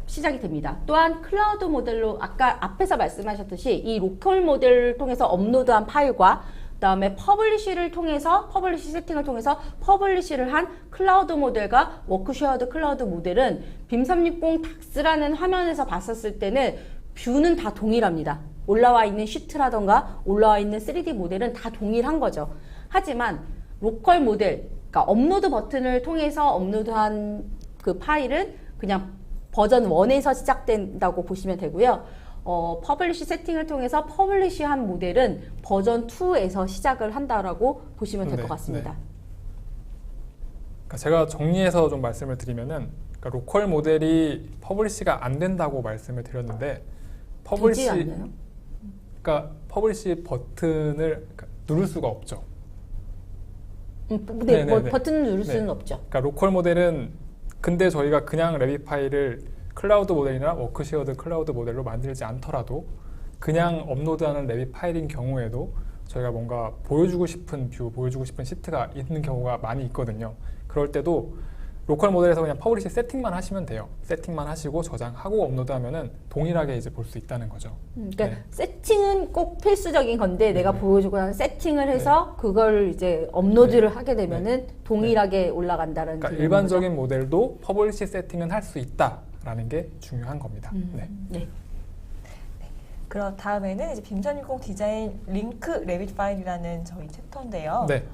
시작이 됩니다. 또한 클라우드 모델로 아까 앞에서 말씀하셨듯이 이 로컬 모델을 통해서 업로드한 파일과 그다음에 퍼블리시 세팅을 통해서 퍼블리시를 한 클라우드 모델과 워크쉐어드 클라우드 모델은 빔360 닥스라는 화면에서 봤었을 때는 뷰는 다 동일합니다. 올라와 있는 시트라던가 올라와 있는 3D 모델은 다 동일한 거죠. 하지만 로컬 모델, 그러니까 업로드 버튼을 통해서 업로드한 그 파일은 그냥 버전 1에서 시작된다고 보시면 되고요. 퍼블리시 세팅을 통해서 퍼블리시한 모델은 버전 2에서 시작을 한다라고 보시면 될 것 같습니다. 그러니까 제가 정리해서 좀 말씀을 드리면은 그러니까 로컬 모델이 퍼블리시가 안 된다고 말씀을 드렸는데 되지 않나요? 그러니까 퍼블리시 버튼을 누를 수가 없죠. 네, 버튼을 누를 수는 없죠. 그러니까 로컬 모델은 근데 저희가 그냥 레빗 파일을 클라우드 모델이나 워크쉐어드 클라우드 모델로 만들지 않더라도 그냥 업로드하는 레빗 파일인 경우에도 저희가 뭔가 보여주고 싶은 뷰, 보여주고 싶은 시트가 있는 경우가 많이 있거든요. 그럴 때도 로컬 모델에서 그냥 퍼블리시 세팅만 하시면 돼요. 세팅만 하시고 저장하고 업로드하면은 동일하게 이제 볼 수 있다는 거죠. 그러니까 네. 세팅은 꼭 필수적인 건데 내가 보여주고 난 세팅을 해서 그걸 이제 업로드를 하게 되면은 동일하게 올라간다는 그러니까 일반적인 모델도 퍼블리시 세팅은 할 수 있다라는 게 중요한 겁니다. 네. 그럼 다음에는 이제 빔360 디자인 링크 레빗 파일이라는 저희 챕터인데요. 네.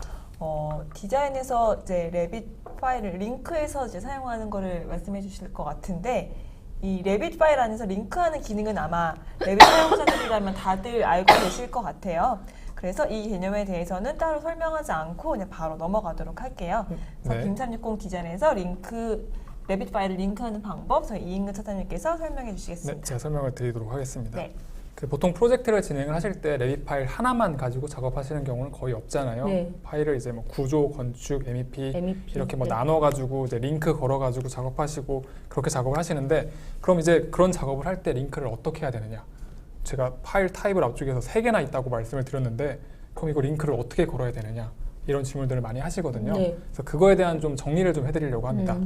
디자인에서 이제 레빗 파일을 링크해서 이제 사용하는 거를 말씀해 주실 것 같은데 이 레빗 파일 안에서 링크하는 기능은 아마 레빗 사용자들이라면 다들 알고 계실 것 같아요. 그래서 이 개념에 대해서는 따로 설명하지 않고 그냥 바로 넘어가도록 할게요. 그래서 빔360 디자인에서 레빗 파일을 링크하는 방법 저희 이인근 차장님께서 설명해 주시겠습니다. 네, 제가 설명을 드리도록 하겠습니다. 네. 보통 프로젝트를 진행을 하실 때 레빗 파일 하나만 가지고 작업하시는 경우는 거의 없잖아요. 네. 파일을 이제 뭐 구조, 건축, MEP 이렇게 뭐 네. 나눠가지고 이제 링크 걸어가지고 작업하시고 그렇게 작업을 하시는데 그럼 이제 그런 작업을 할 때 링크를 어떻게 해야 되느냐? 제가 파일 타입을 앞쪽에서 3개나 있다고 말씀을 드렸는데 그럼 이거 링크를 어떻게 걸어야 되느냐? 이런 질문들을 많이 하시거든요. 네. 그래서 그거에 대한 좀 정리를 좀 해드리려고 합니다.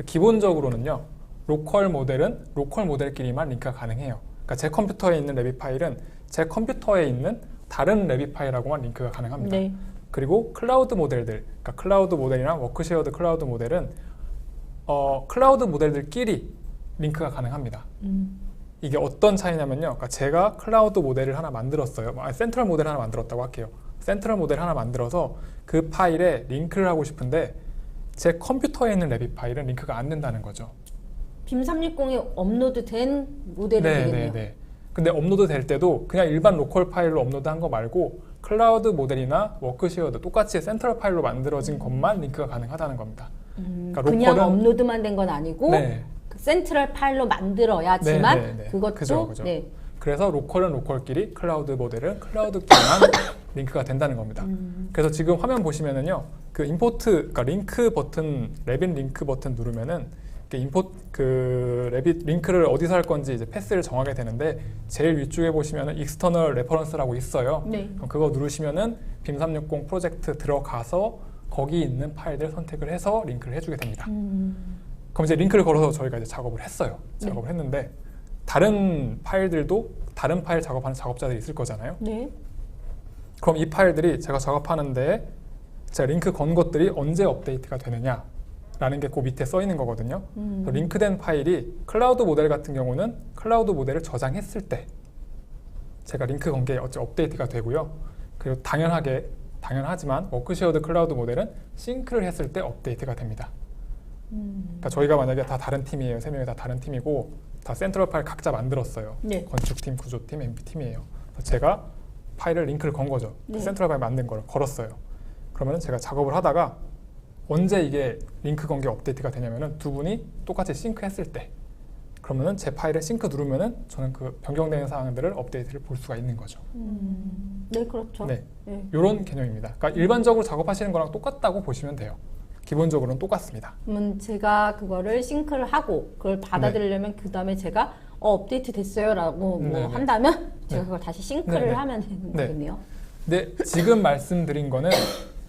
기본적으로는요, 로컬 모델은 로컬 모델끼리만 링크가 가능해요. 그러니까 제 컴퓨터에 있는 레빗 파일은 제 컴퓨터에 있는 다른 레빗 파일하고만 링크가 가능합니다. 네. 그리고 클라우드 모델들, 그러니까 클라우드 모델이나 워크쉐어드 클라우드 모델은 클라우드 모델들끼리 링크가 가능합니다. 이게 어떤 차이냐면요. 그러니까 제가 클라우드 모델을 하나 만들었어요. 센트럴 모델 하나 만들었다고 할게요. 센트럴 모델 하나 만들어서 그 파일에 링크를 하고 싶은데 제 컴퓨터에 있는 레빗 파일은 링크가 안 된다는 거죠. 빔360에 업로드된 모델이 되겠네요. 네. 근데 업로드 될 때도 그냥 일반 로컬 파일로 업로드한 거 말고 클라우드 모델이나 워크쉐어드 똑같이 센트럴 파일로 만들어진 것만 링크가 가능하다는 겁니다. 그러니까 그냥 업로드만 된 건 아니고 그 센트럴 파일로 만들어야지만 그것도 그죠. 네. 그래서 로컬은 로컬끼리, 클라우드 모델은 클라우드끼리만 링크가 된다는 겁니다. 그래서 지금 화면 보시면은요, 그 임포트, 그러니까 링크 버튼, 레빗 링크 버튼 누르면은 레빗 링크를 어디서 할 건지 이제 패스를 정하게 되는데 제일 위쪽에 보시면은 익스터널 레퍼런스라고 있어요. 네. 그럼 그거 누르시면은 빔360 프로젝트 들어가서 거기 있는 파일들 선택을 해서 링크를 해주게 됩니다. 그럼 이제 링크를 걸어서 저희가 이제 작업을 했어요. 작업을 했는데 다른 파일들도 다른 파일 작업하는 작업자들이 있을 거잖아요. 네. 그럼 이 파일들이 제가 작업하는데 제가 링크 건 것들이 언제 업데이트가 되느냐 라는 게 그 밑에 써 있는 거거든요. 링크된 파일이 클라우드 모델 같은 경우는 클라우드 모델을 저장했을 때 제가 링크 건 게 어째 업데이트가 되고요. 그리고 당연하지만 워크쉐어드 클라우드 모델은 싱크를 했을 때 업데이트가 됩니다. 그러니까 저희가 만약에 다 다른 팀이에요. 3명이 다 다른 팀이고 다 센트럴 파일 각자 만들었어요. 네. 건축팀, 구조팀, MP팀이에요. 제가 파일을 링크를 건 거죠. 네. 센트럴 파일 만든 거를 걸었어요. 그러면 제가 작업을 하다가 언제 이게 링크 건 게 업데이트가 되냐면은 두 분이 똑같이 싱크했을 때, 그러면은 제 파일에 싱크 누르면은 저는 그 변경되는 사항들을 업데이트를 볼 수가 있는 거죠. 네, 그렇죠. 네, 네. 이런 개념입니다. 그러니까 일반적으로 작업하시는 거랑 똑같다고 보시면 돼요. 기본적으로는 똑같습니다. 그러면 제가 그거를 싱크를 하고 그걸 받아들이려면 그 다음에 제가 업데이트 됐어요라고 뭐 네네. 한다면 제가 네. 그걸 다시 싱크를 네네. 하면 되는 네. 거겠네요. 근데 지금 말씀드린 거는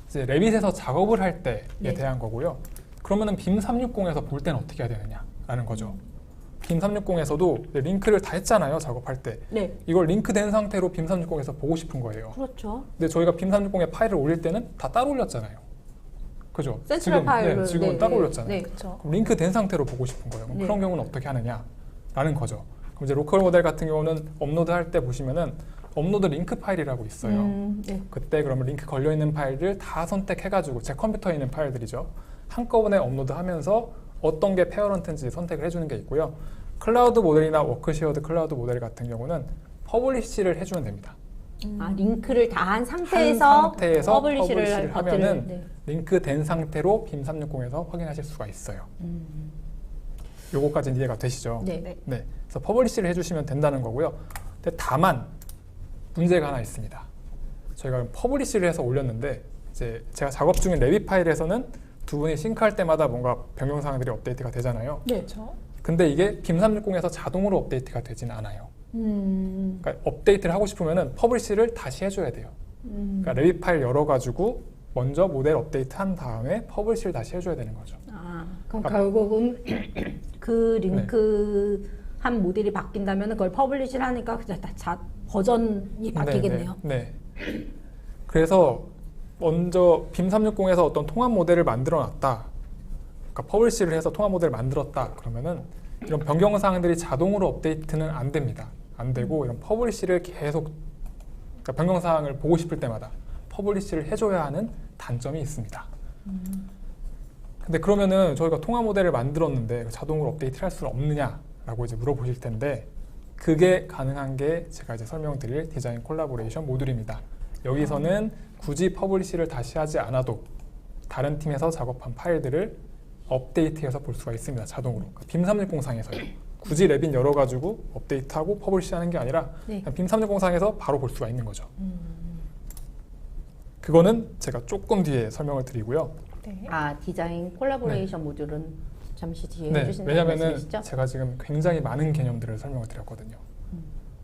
이제 레빗에서 작업을 할 때에 네. 대한 거고요. 그러면은 빔 360에서 볼 때는 어떻게 해야 되느냐라는 거죠. 빔 360에서도 링크를 다 했잖아요, 작업할 때. 네, 이걸 링크된 상태로 빔 360에서 보고 싶은 거예요. 그렇죠. 근데 저희가 빔 360에 파일을 올릴 때는 다 따로 올렸잖아요. 그죠? 센트럴 파일을 지금은 네, 따로 네, 올렸잖아요. 네. 그렇죠. 그럼 링크된 상태로 보고 싶은 거예요. 그럼 네. 그런 경우는 어떻게 하느냐라는 거죠. 그럼 이제 로컬 모델 같은 경우는 업로드 할 때 보시면은 업로드 링크 파일이라고 있어요. 네. 그때 그러면 링크 걸려 있는 파일을 다 선택해가지고 제 컴퓨터에 있는 파일들이죠. 한꺼번에 업로드하면서 어떤 게 페어런트인지 선택을 해주는 게 있고요. 클라우드 모델이나 워크쉐어드 클라우드 모델 같은 경우는 퍼블리시를 해주면 됩니다. 아, 링크를 다 한 한 상태에서 상태에서 퍼블리시를 퍼블리시를 버튼을 하면은 네. 링크된 상태로 빔 360에서 확인하실 수가 있어요. 요거까지 이해가 되시죠? 네. 네. 네. 그래서 퍼블리시를 해주시면 된다는 거고요. 근데 다만 문제가 하나 있습니다. 저희가 퍼블리시를 해서 올렸는데 이제 제가 작업 중인 레빗 파일에서는 두 분이 싱크할 때마다 뭔가 변경 사항들이 업데이트가 되잖아요. 네. 그렇죠. 근데 이게 빔 360에서 자동으로 업데이트가 되진 않아요. 음, 그러니까 업데이트를 하고 싶으면은 퍼블리시를 다시 해줘야 돼요. 그러니까 레빗 파일 열어가지고 먼저 모델 업데이트 한 다음에 퍼블리시를 다시 해줘야 되는 거죠. 아, 그럼 결국은 그 링크 네. 한 모델이 바뀐다면 그걸 퍼블리시를 하니까 그냥 다 버전이 바뀌겠네요. 네. 그래서 먼저 빔 360에서 어떤 통합 모델을 만들어 놨다. 그러니까 퍼블리시를 해서 통합 모델을 만들었다. 그러면은 이런 변경 사항들이 자동으로 업데이트는 안 됩니다. 안 되고 이런 퍼블리시를 계속 그러니까 변경 사항을 보고 싶을 때마다 퍼블리시를 해줘야 하는 단점이 있습니다. 근데 그러면은 저희가 통합 모델을 만들었는데 자동으로 업데이트를 할 수는 없느냐라고 이제 물어보실 텐데 그게 가능한 게 제가 이제 설명드릴 디자인 콜라보레이션 모듈입니다. 여기서는 굳이 퍼블리시를 다시 하지 않아도 다른 팀에서 작업한 파일들을 업데이트해서 볼 수가 있습니다. 자동으로. 그러니까 빔 360상에서요. 굳이 레빗 열어가지고 업데이트하고 퍼블리시하는 게 아니라 네. 그냥 빔 360상에서 바로 볼 수가 있는 거죠. 그거는 제가 조금 뒤에 설명을 드리고요. 네. 아, 디자인 콜라보레이션 모듈은 잠시 뒤에 네, 해주신다는 왜냐면은 말씀이시죠? 제가 지금 굉장히 많은 개념들을 설명을 드렸거든요.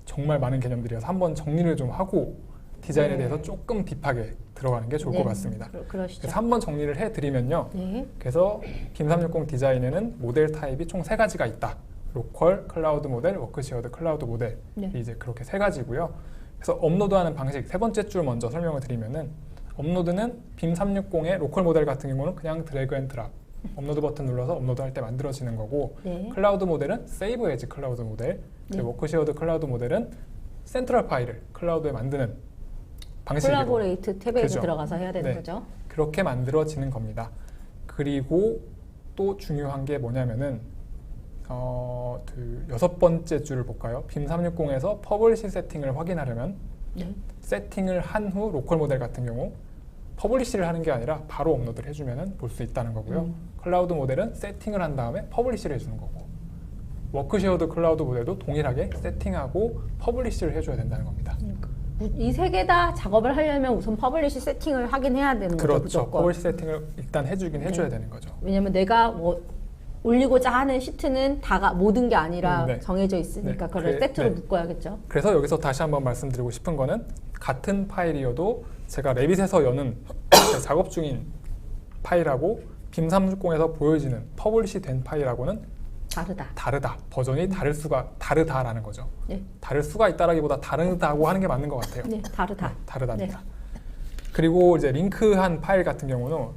정말 많은 개념들이어서 한번 정리를 좀 하고 디자인에 네. 대해서 조금 딥하게 들어가는 게 좋을 네, 것 같습니다. 그러시죠. 그래서 한번 정리를 해드리면요. 네. 그래서 빔 360 디자인에는 모델 타입이 총 3가지가 있다. 로컬, 클라우드 모델, 워크쉐어드 클라우드 모델이 네. 이제 그렇게 3가지고요. 그래서 업로드하는 방식 세 번째 줄 먼저 설명을 드리면은 업로드는 빔 360의 로컬 모델 같은 경우는 그냥 드래그 앤 드랍 업로드 버튼 눌러서 업로드할 때 만들어지는 거고 네. 클라우드 모델은 세이브 에즈 클라우드 모델 네. 워크쉐어드 클라우드 모델은 센트럴 파일을 클라우드에 만드는 방식으로 콜라보레이트 탭에 그죠. 들어가서 해야 되는 네. 거죠. 그렇게 만들어지는 겁니다. 그리고 또 중요한 게 뭐냐면은 여섯 번째 줄을 볼까요? 빔 360에서 퍼블리시 세팅을 확인하려면 네. 세팅을 한 후 로컬 모델 같은 경우 퍼블리시를 하는 게 아니라 바로 업로드를 해주면 볼 수 있다는 거고요. 클라우드 모델은 세팅을 한 다음에 퍼블리시를 해주는 거고 워크쉐어드 클라우드 모델도 동일하게 세팅하고 퍼블리시를 해줘야 된다는 겁니다. 이 세 개 다 작업을 하려면 우선 퍼블리시 세팅을 하긴 해야 되는 거죠. 그렇죠. 무조건. 퍼블리시 세팅을 일단 해주긴 해줘야 되는 거죠. 왜냐면 내가 뭐 올리고자 하는 시트는 다가 모든 게 아니라 네. 정해져 있으니까 네. 그걸 그래- 세트로 네. 묶어야겠죠. 그래서 여기서 다시 한번 말씀드리고 싶은 거는 같은 파일이어도 제가 레빗에서 여는 제가 작업 중인 파일하고 빔 360에서 보여지는 퍼블리시 된 파일하고는 다르다. 버전이 다르다라는 거죠. 네. 다를 수가 있다라기보다 다르다고 하는 게 맞는 것 같아요. 네, 다르다. 다르답니다. 그리고 이제 링크한 파일 같은 경우는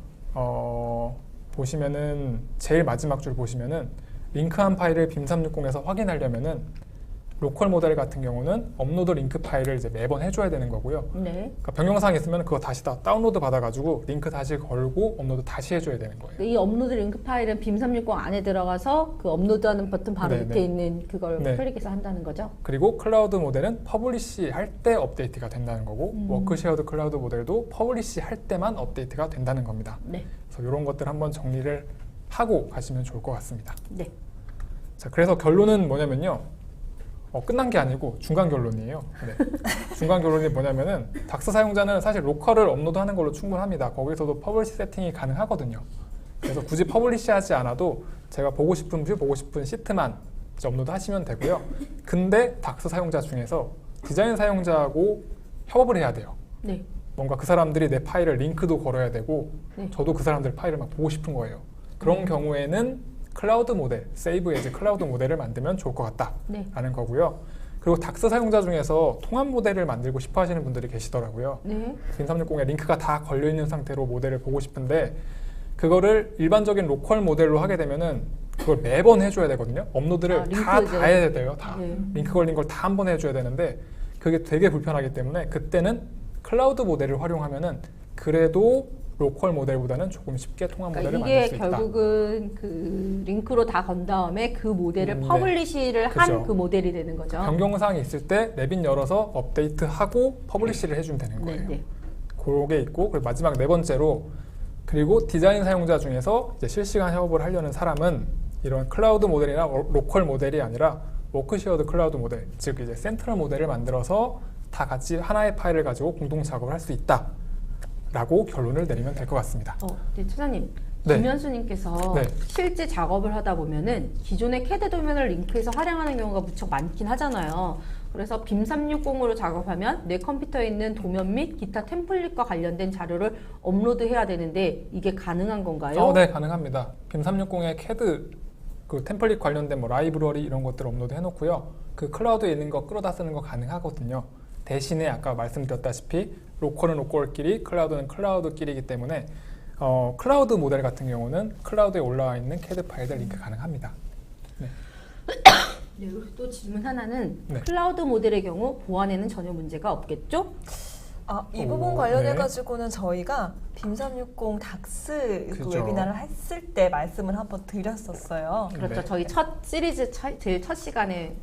보시면은 제일 마지막 줄 보시면은 링크한 파일을 빔 360에서 확인하려면은 로컬 모델 같은 경우는 업로드 링크 파일을 이제 매번 해줘야 되는 거고요. 네. 그러니까 변경사항이 있으면 그거 다시 다 다운로드 받아가지고 링크 다시 걸고 업로드 다시 해줘야 되는 거예요. 이 업로드 링크 파일은 빔 360 안에 들어가서 그 업로드하는 버튼 바로 네, 밑에 네. 있는 그걸 네. 클릭해서 한다는 거죠. 그리고 클라우드 모델은 퍼블리시 할 때 업데이트가 된다는 거고 워크 쉐어드 클라우드 모델도 퍼블리시 할 때만 업데이트가 된다는 겁니다. 네. 그래서 이런 것들 한번 정리를 하고 가시면 좋을 것 같습니다. 네. 자, 그래서 결론은 뭐냐면요. 끝난 게 아니고 중간 결론이에요. 네. 중간 결론이 뭐냐면은 닥스 사용자는 사실 로컬을 업로드하는 걸로 충분합니다. 거기서도 퍼블리시 세팅이 가능하거든요. 그래서 굳이 퍼블리시 하지 않아도 제가 보고 싶은 뷰, 보고 싶은 시트만 이제 업로드 하시면 되고요. 근데 닥스 사용자 중에서 디자인 사용자하고 협업을 해야 돼요. 네. 뭔가 그 사람들이 내 파일을 링크도 걸어야 되고 네. 저도 그 사람들 파일을 막 보고 싶은 거예요. 그런 경우에는 클라우드 모델, 세이브 에즈 클라우드 모델을 만들면 좋을 것 같다라는 네. 거고요. 그리고 닥스 사용자 중에서 통합 모델을 만들고 싶어 하시는 분들이 계시더라고요. 네. 빔 360에 링크가 다 걸려있는 상태로 모델을 보고 싶은데 그거를 일반적인 로컬 모델로 하게 되면은 그걸 매번 해줘야 되거든요. 업로드를 링크 다 이제- 해야 돼요. 다. 네. 링크 걸린 걸 다 한 번 해줘야 되는데 그게 되게 불편하기 때문에 그때는 클라우드 모델을 활용하면은 그래도 로컬 모델보다는 조금 쉽게 통합 모델을 그러니까 만들 이게 수 있다. 결국은 그 링크로 다 건 다음에 그 모델을 네. 퍼블리시를 그죠. 한 그 모델이 되는 거죠. 변경사항이 있을 때 랩인 열어서 업데이트하고 퍼블리시를 해주면 되는 네. 거예요. 네. 그게 있고 그리고 마지막 네 번째로 그리고 디자인 사용자 중에서 이제 실시간 협업을 하려는 사람은 이런 클라우드 모델이나 로컬 모델이 아니라 워크 쉐어드 클라우드 모델, 즉 이제 센트럴 모델을 만들어서 다 같이 하나의 파일을 가지고 공동 작업을 할 수 있다라고 결론을 내리면 될 것 같습니다. 네, 차장님. 네. 김현수님께서 네. 실제 작업을 하다 보면은 기존의 CAD 도면을 링크해서 활용하는 경우가 무척 많긴 하잖아요. 그래서 빔 360으로 작업하면 내 컴퓨터에 있는 도면 및 기타 템플릿과 관련된 자료를 업로드해야 되는데 이게 가능한 건가요? 네, 가능합니다. 빔 360의 CAD 그 템플릿 관련된 뭐 라이브러리 이런 것들 업로드 해놓고요. 그 클라우드에 있는 거 끌어다 쓰는 거 가능하거든요. 대신에 아까 말씀드렸다시피 로컬은 로컬끼리, 클라우드는 클라우드끼리이기 때문에 클라우드 모델 같은 경우는 클라우드에 올라와 있는 CAD 파일들 링크 가능합니다. 네, 그리고 또 질문 하나는 네. 클라우드 모델의 경우 보안에는 전혀 문제가 없겠죠? 이 오, 부분 관련해 네. 가지고는 저희가 빔 360 닥스 그 그죠. 웨비나를 했을 때 말씀을 한번 드렸었어요. 그렇죠. 네. 저희 첫 시리즈 제일 첫 시간에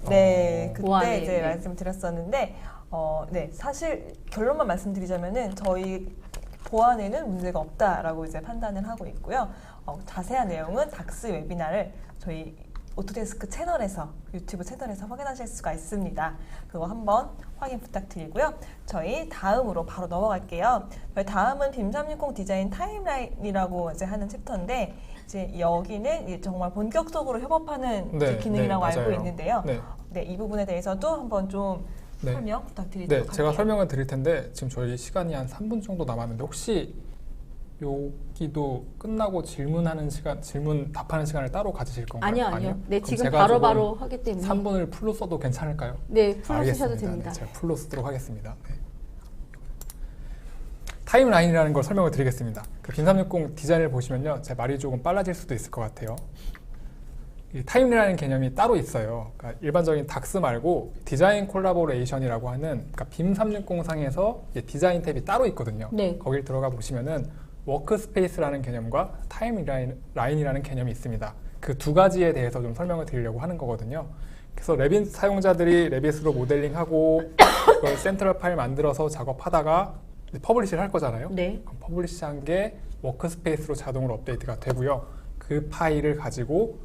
네, 그때 보안에, 이제 네. 말씀드렸었는데, 네, 사실 결론만 말씀드리자면은 저희 보안에는 문제가 없다라고 이제 판단을 하고 있고요. 자세한 내용은 닥스 웨비나를 저희 오토데스크 채널에서 유튜브 채널에서 확인하실 수가 있습니다. 그거 한번 확인 부탁드리고요. 저희 다음으로 바로 넘어갈게요. 저희 다음은 빔 360 디자인 타임라인이라고 이제 하는 챕터인데 이제 여기는 이제 정말 본격적으로 협업하는 이제 기능이라고 알고 맞아요. 있는데요. 네, 네, 이 부분에 대해서도 한번 좀 네. 설명 부탁드리도록 네, 할게요. 제가 설명을 드릴 텐데 지금 저희 시간이 한 3분 정도 남았는데 혹시 여기도 끝나고 질문하는 시간, 질문 답하는 시간을 따로 가지실 건가요? 아니요. 네, 그럼 지금 제가 바로바로 하기 때문에 3분을 풀로 써도 괜찮을까요? 네, 풀로 쓰셔도 알겠습니다. 됩니다. 네, 제가 풀로 쓰도록 하겠습니다. 네. 타임라인이라는 걸 설명을 드리겠습니다. 그 빔360 디자인을 보시면요, 제 말이 조금 빨라질 수도 있을 것 같아요. 이 타임라인 개념이 따로 있어요. 그러니까 일반적인 닥스 말고 디자인 콜라보레이션이라고 하는 그러니까 빔360 상에서 디자인 탭이 따로 있거든요. 네. 거길 들어가 보시면은 워크스페이스라는 개념과 타임라인이라는 개념이 있습니다. 그 두 가지에 대해서 좀 설명을 드리려고 하는 거거든요. 그래서 레빗 사용자들이 레빗으로 모델링하고 그걸 센트럴 파일 만들어서 작업하다가 퍼블리시를 할 거잖아요. 네. 그럼 퍼블리시한 게 워크스페이스로 자동으로 업데이트가 되고요. 그 파일을 가지고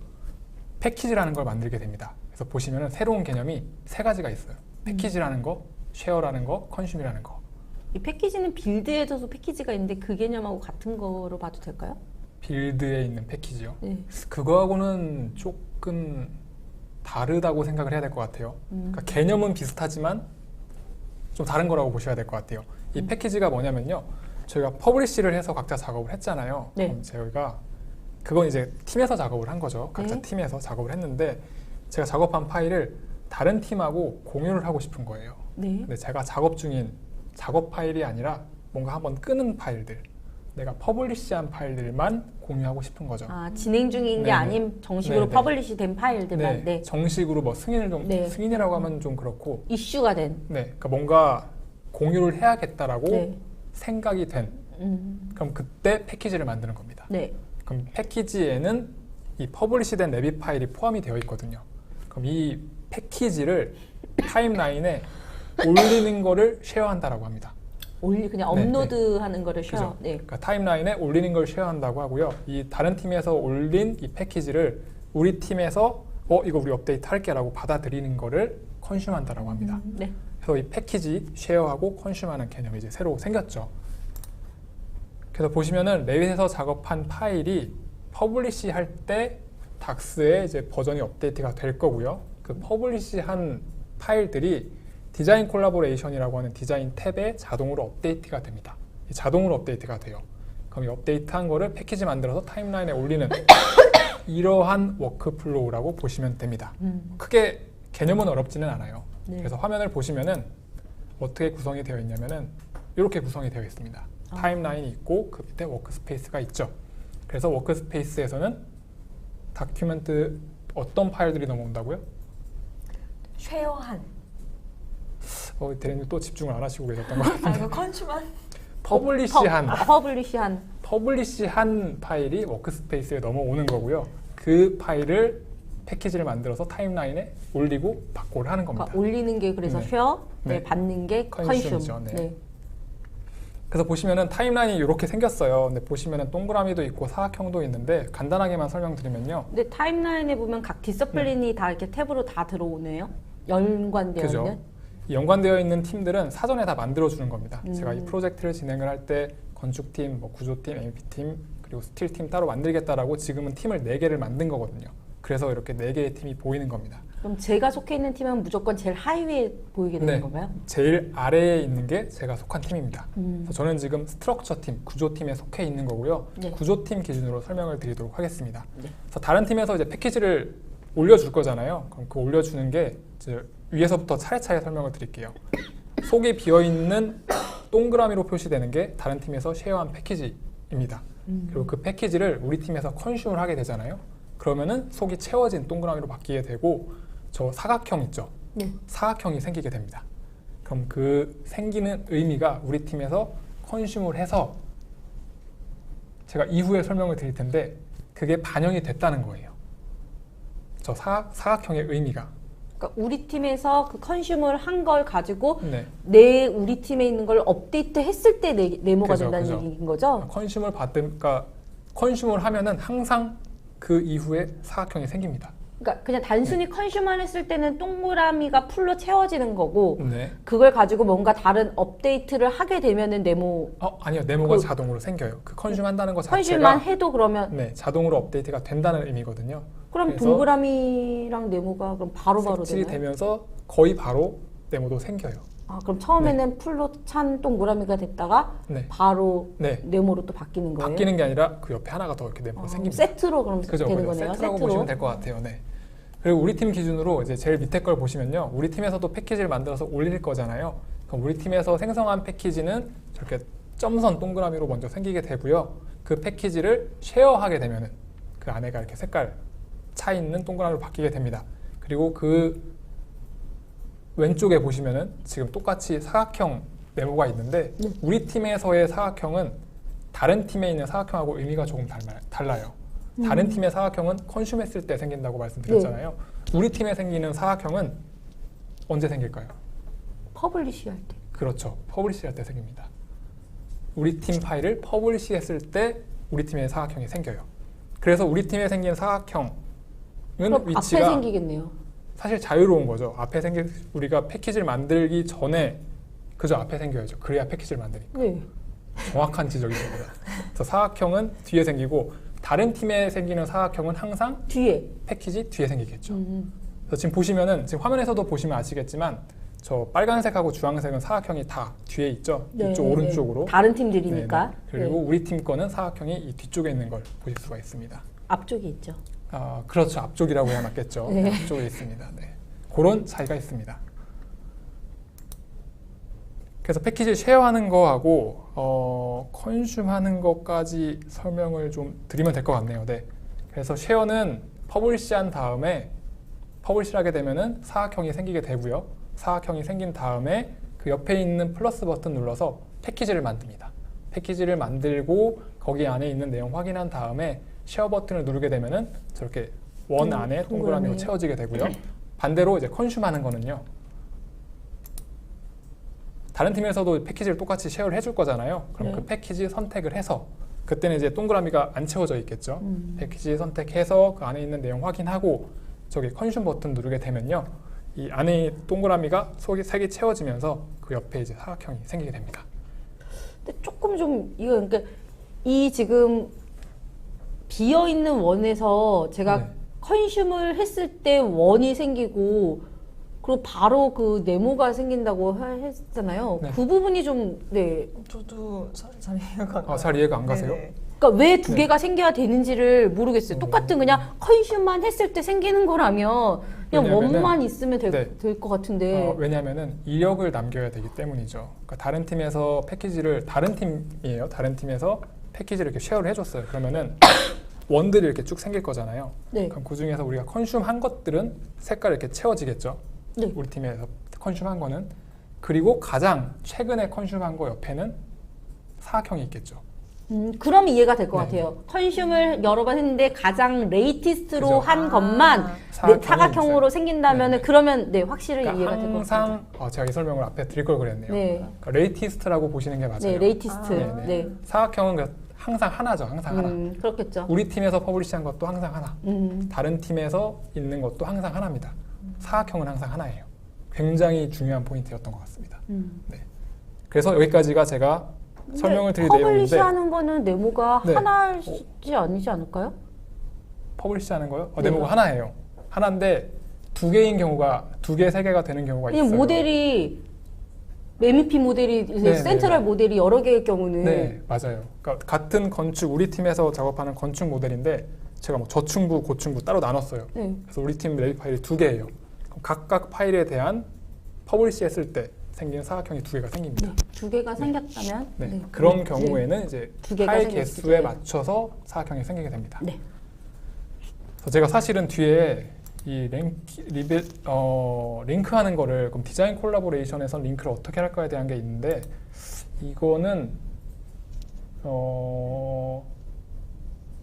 패키지라는 걸 만들게 됩니다. 그래서 보시면은 새로운 개념이 세 가지가 있어요. 패키지라는 거, 쉐어라는 거, 컨슘이라는 거. 이 패키지는 빌드에서도 패키지가 있는데 그 개념하고 같은 거로 봐도 될까요? 빌드에 있는 패키지요. 네. 그거하고는 조금 다르다고 생각을 해야 될 것 같아요. 그러니까 개념은 비슷하지만 좀 다른 거라고 보셔야 될 것 같아요. 이 패키지가 뭐냐면요. 저희가 퍼블리시를 해서 각자 작업을 했잖아요. 네. 그럼 저희가 그건 이제 팀에서 작업을 한 거죠. 각자 네. 팀에서 작업을 했는데 제가 작업한 파일을 다른 팀하고 공유를 하고 싶은 거예요. 네. 근데 제가 작업 중인 작업 파일이 아니라 뭔가 한번 끄는 파일들 내가 퍼블리시한 파일들만 공유하고 싶은 거죠. 아, 진행 중인 게 네네. 아닌 정식으로 네네. 퍼블리시 된 파일들만 네, 정식으로 뭐 네. 승인이라고 하면 좀 그렇고, 이슈가 된. 네, 그러니까 뭔가 공유를 해야겠다라고 네. 생각이 된. 그럼 그때 패키지를 만드는 겁니다. 네. 그럼 패키지에는 이 퍼블리시된 레빗 파일이 포함이 되어 있거든요. 그럼 이 패키지를 타임라인에 올리는 거를 쉐어한다라고 합니다. 그냥 네, 업로드하는 거를 쉐어. 그죠? 네. 그러니까 타임라인에 올리는 걸 쉐어한다고 하고요. 이 다른 팀에서 올린 이 패키지를 우리 팀에서 이거 우리 업데이트 할게라고 받아들이는 거를 컨슘한다라고 합니다. 네. 그래서 이 패키지 쉐어하고 컨슘하는 개념이 이제 새로 생겼죠. 그래서 보시면은 레빗에서 작업한 파일이 퍼블리시 할 때 닥스의 이제 버전이 업데이트가 될 거고요. 그 퍼블리시한 파일들이 디자인 콜라보레이션이라고 하는 디자인 탭에 자동으로 업데이트가 됩니다. 자동으로 업데이트가 돼요. 그럼 이 업데이트한 거를 패키지 만들어서 타임라인에 올리는 이러한 워크플로우라고 보시면 됩니다. 크게 개념은 어렵지는 않아요. 네. 그래서 화면을 보시면은 어떻게 구성이 되어 있냐면은 이렇게 구성이 되어 있습니다. 타임라인이 있고 그 밑에 워크스페이스가 있죠. 그래서 워크스페이스에서는 다큐멘트 어떤 파일들이 넘어온다고요? 쉐어한. 대리님 또 집중을 안 하시고 계셨던 것 같아요. 아, 이거 컨슈만. 퍼블리시한 파일이 워크스페이스에 넘어오는 거고요. 그 파일을 패키지를 만들어서 타임라인에 올리고 바꿔를 하는 겁니다. 그러니까 올리는 게 그래서 네. 쉐어, 네. 받는 게 컨슘이죠. 컨슘. 네. 그래서 보시면은 타임라인이 이렇게 생겼어요. 근데 보시면은 동그라미도 있고 사각형도 있는데 간단하게만 설명드리면요. 근데 타임라인에 보면 각 디서플린이 다 이렇게 탭으로 다 들어오네요. 연관되어 그죠? 있는. 이 연관되어 있는 팀들은 사전에 다 만들어 주는 겁니다. 제가 이 프로젝트를 진행을 할 때 건축팀, 뭐 구조팀, MEP팀, 그리고 스틸팀 따로 만들겠다라고 지금은 팀을 4개를 만든 거거든요. 그래서 이렇게 4개의 팀이 보이는 겁니다. 그럼 제가 속해 있는 팀은 무조건 제일 하위에 보이게 되는 네. 건가요? 제일 아래에 있는 게 제가 속한 팀입니다. 그래서 저는 지금 스트럭처 팀, 구조팀에 속해 있는 거고요. 네. 구조팀 기준으로 설명을 드리도록 하겠습니다. 그래서 다른 팀에서 이제 패키지를 올려줄 거잖아요. 그럼 그 올려주는 게 이제 위에서부터 차례차례 설명을 드릴게요. 속이 비어있는 동그라미로 표시되는 게 다른 팀에서 쉐어한 패키지입니다. 그리고 그 패키지를 우리 팀에서 컨슘을 하게 되잖아요. 그러면은 속이 채워진 동그라미로 바뀌게 되고 저 사각형 있죠? 네. 사각형이 생기게 됩니다. 그럼 그 생기는 의미가 우리 팀에서 컨슘을 해서 제가 이후에 설명을 드릴 텐데 그게 반영이 됐다는 거예요. 저 사각형의 의미가. 그러니까 우리 팀에서 그 컨슘을 한 걸 가지고 네. 우리 팀에 있는 걸 업데이트 했을 때 네모가 그죠, 된다는 그죠. 얘기인 거죠? 그러니까 컨슘을 하면은 항상 그 이후에 사각형이 생깁니다. 그러니까 그냥 단순히 컨슘만 했을 때는 동그라미가 풀로 채워지는 거고 네. 그걸 가지고 뭔가 다른 업데이트를 하게 되면은 네모 아니요. 네모가 그- 자동으로 생겨요. 그 컨슘 한다는 것 컨슘만 자체가 해도 그러면 네, 자동으로 업데이트가 된다는 의미거든요. 그럼 그래서 동그라미랑 네모가 그럼 바로바로 색칠이 되나요? 되면서 거의 바로 네모도 생겨요. 아, 그럼 처음에는 풀로 찬 동그라미가 됐다가 네. 바로 네. 네모로 또 바뀌는 거예요? 바뀌는 게 아니라 그 옆에 하나가 더 이렇게 네모가 생깁니다. 세트로 그럼 그죠, 되는 그죠. 거네요? 세트라고 세트로? 보시면 될 것 같아요. 네. 그리고 우리 팀 기준으로 이제 제일 밑에 걸 보시면요, 우리 팀에서도 패키지를 만들어서 올릴 거잖아요. 그럼 우리 팀에서 생성한 패키지는 저렇게 점선 동그라미로 먼저 생기게 되고요. 그 패키지를 쉐어하게 되면은 그 안에가 이렇게 색깔 차 있는 동그라미로 바뀌게 됩니다. 그리고 그 왼쪽에 보시면은 지금 똑같이 사각형 네모가 있는데 우리 팀에서의 사각형은 다른 팀에 있는 사각형하고 의미가 조금 달라요. 다른 팀의 사각형은 컨슘했을 때 생긴다고 말씀드렸잖아요. 우리 팀에 생기는 사각형은 언제 생길까요? 퍼블리시 할 때. 그렇죠. 퍼블리시 할 때 생깁니다. 우리 팀 파일을 퍼블리시 했을 때 우리 팀의 사각형이 생겨요. 그래서 우리 팀에 생긴 사각형은 그럼 위치가 앞에 생기겠네요. 사실 자유로운 거죠. 앞에 우리가 패키지를 만들기 전에 그저 앞에 생겨야죠. 그래야 패키지를 만드니까. 네. 정확한 지적이십니다. 그래서 사각형은 뒤에 생기고 다른 팀에 생기는 사각형은 항상 뒤에. 패키지 뒤에 생기겠죠. 그래서 지금 보시면은 지금 화면에서도 보시면 아시겠지만 저 빨간색하고 주황색은 사각형이 다 뒤에 있죠. 네, 이쪽 오른쪽으로. 다른 팀들이니까. 네. 그리고 네. 우리 팀 거는 사각형이 이 뒤쪽에 있는 걸 보실 수가 있습니다. 앞쪽에 있죠. 그렇죠. 앞쪽이라고 해야 맞겠죠. 네. 앞쪽에 있습니다. 네. 그런 차이가 있습니다. 그래서 패키지 쉐어하는 거하고 컨슘하는 것까지 설명을 좀 드리면 될 것 같네요. 네. 그래서 쉐어는 퍼블리시한 다음에 퍼블리시를 하게 되면은 사각형이 생기게 되고요. 사각형이 생긴 다음에 그 옆에 있는 플러스 버튼 눌러서 패키지를 만듭니다. 패키지를 만들고 거기 안에 있는 내용 확인한 다음에 쉐어 버튼을 누르게 되면은 저렇게 원 안에 동그라미로 채워지게 되고요. 반대로 이제 컨슘하는 거는요. 다른 팀에서도 패키지를 똑같이 쉐어를 해줄 거잖아요. 그럼 네. 그 패키지 선택을 해서 그때는 이제 동그라미가 안 채워져 있겠죠. 패키지 선택해서 그 안에 있는 내용 확인하고 저기 컨슘 버튼 누르게 되면요. 이 안에 동그라미가 속이 색이 채워지면서 그 옆에 이제 사각형이 생기게 됩니다. 근데 조금 좀 이거 그러니까 이 지금 비어 있는 원에서 제가 네. 컨슘을 했을 때 원이 생기고 그리고 바로 그 네모가 생긴다고 했잖아요. 네. 그 부분이 좀 네. 저도 잘 이해가 안 가요. 잘 이해가 안 가세요? 네네. 그러니까 왜 두 네. 개가 생겨야 되는지를 모르겠어요. 똑같은 그냥 컨슘만 했을 때 생기는 거라면 그냥 왜냐면은 원만 있으면 될 네. 것 같은데. 왜냐하면은 이력을 남겨야 되기 때문이죠. 그러니까 다른 팀에서 패키지를 다른 팀에서 패키지를 이렇게 쉐어를 해줬어요. 그러면은 원들이 이렇게 쭉 생길 거잖아요. 네. 그럼 그 중에서 우리가 컨슘한 것들은 색깔 이렇게 채워지겠죠. 네. 우리 팀에서 컨슘한 거는 그리고 가장 최근에 컨슘한 거 옆에는 사각형이 있겠죠. 그럼 이해가 될 것 네. 같아요. 컨슘을 여러 번 했는데 가장 레이티스트로 그죠. 한 것만 사각형으로 생긴다면은 네. 그러면 네 확실히 그러니까 이해가 될 것 같습니다. 항상 제가 이 설명을 앞에 드릴 걸 그랬네요. 네. 그러니까 레이티스트라고 보시는 게 맞아요. 네, 레이티스트. 네, 네. 사각형은 항상 하나죠. 항상 하나. 그렇겠죠. 우리 팀에서 퍼블리시한 것도 항상 하나. 다른 팀에서 있는 것도 항상 하나입니다. 사각형은 항상 하나예요. 굉장히 중요한 포인트였던 것 같습니다. 네. 그래서 여기까지가 제가 설명을 드릴 내용인데 퍼블리시하는 거는 네모가 네. 하나지 아니지 않을까요? 퍼블리시하는 거요? 네. 네모가 하나예요. 하나인데 두 개인 경우가 두 개, 세 개가 되는 경우가 그냥 있어요. 모델이 MEP 모델이 네, 센트럴 네. 모델이 여러 개일 경우는 네, 맞아요. 그러니까 같은 건축 우리 팀에서 작업하는 건축 모델인데 제가 뭐 저층부, 고층부 따로 나눴어요. 네. 그래서 우리 팀 레비 파일이 두 개예요. 그럼 각각 파일에 대한 퍼블리시 했을 때 생기는 사각형이 두 개가 생깁니다. 네. 두 개가 생겼다면 네. 네. 그런 네. 경우에는 이제 두 개가 파일 생겼을 개수에 때. 맞춰서 사각형이 생기게 됩니다. 네. 그래서 제가 사실은 뒤에 이 링크하는 거를 그럼 디자인 콜라보레이션에서 링크를 어떻게 할까에 대한 게 있는데 이거는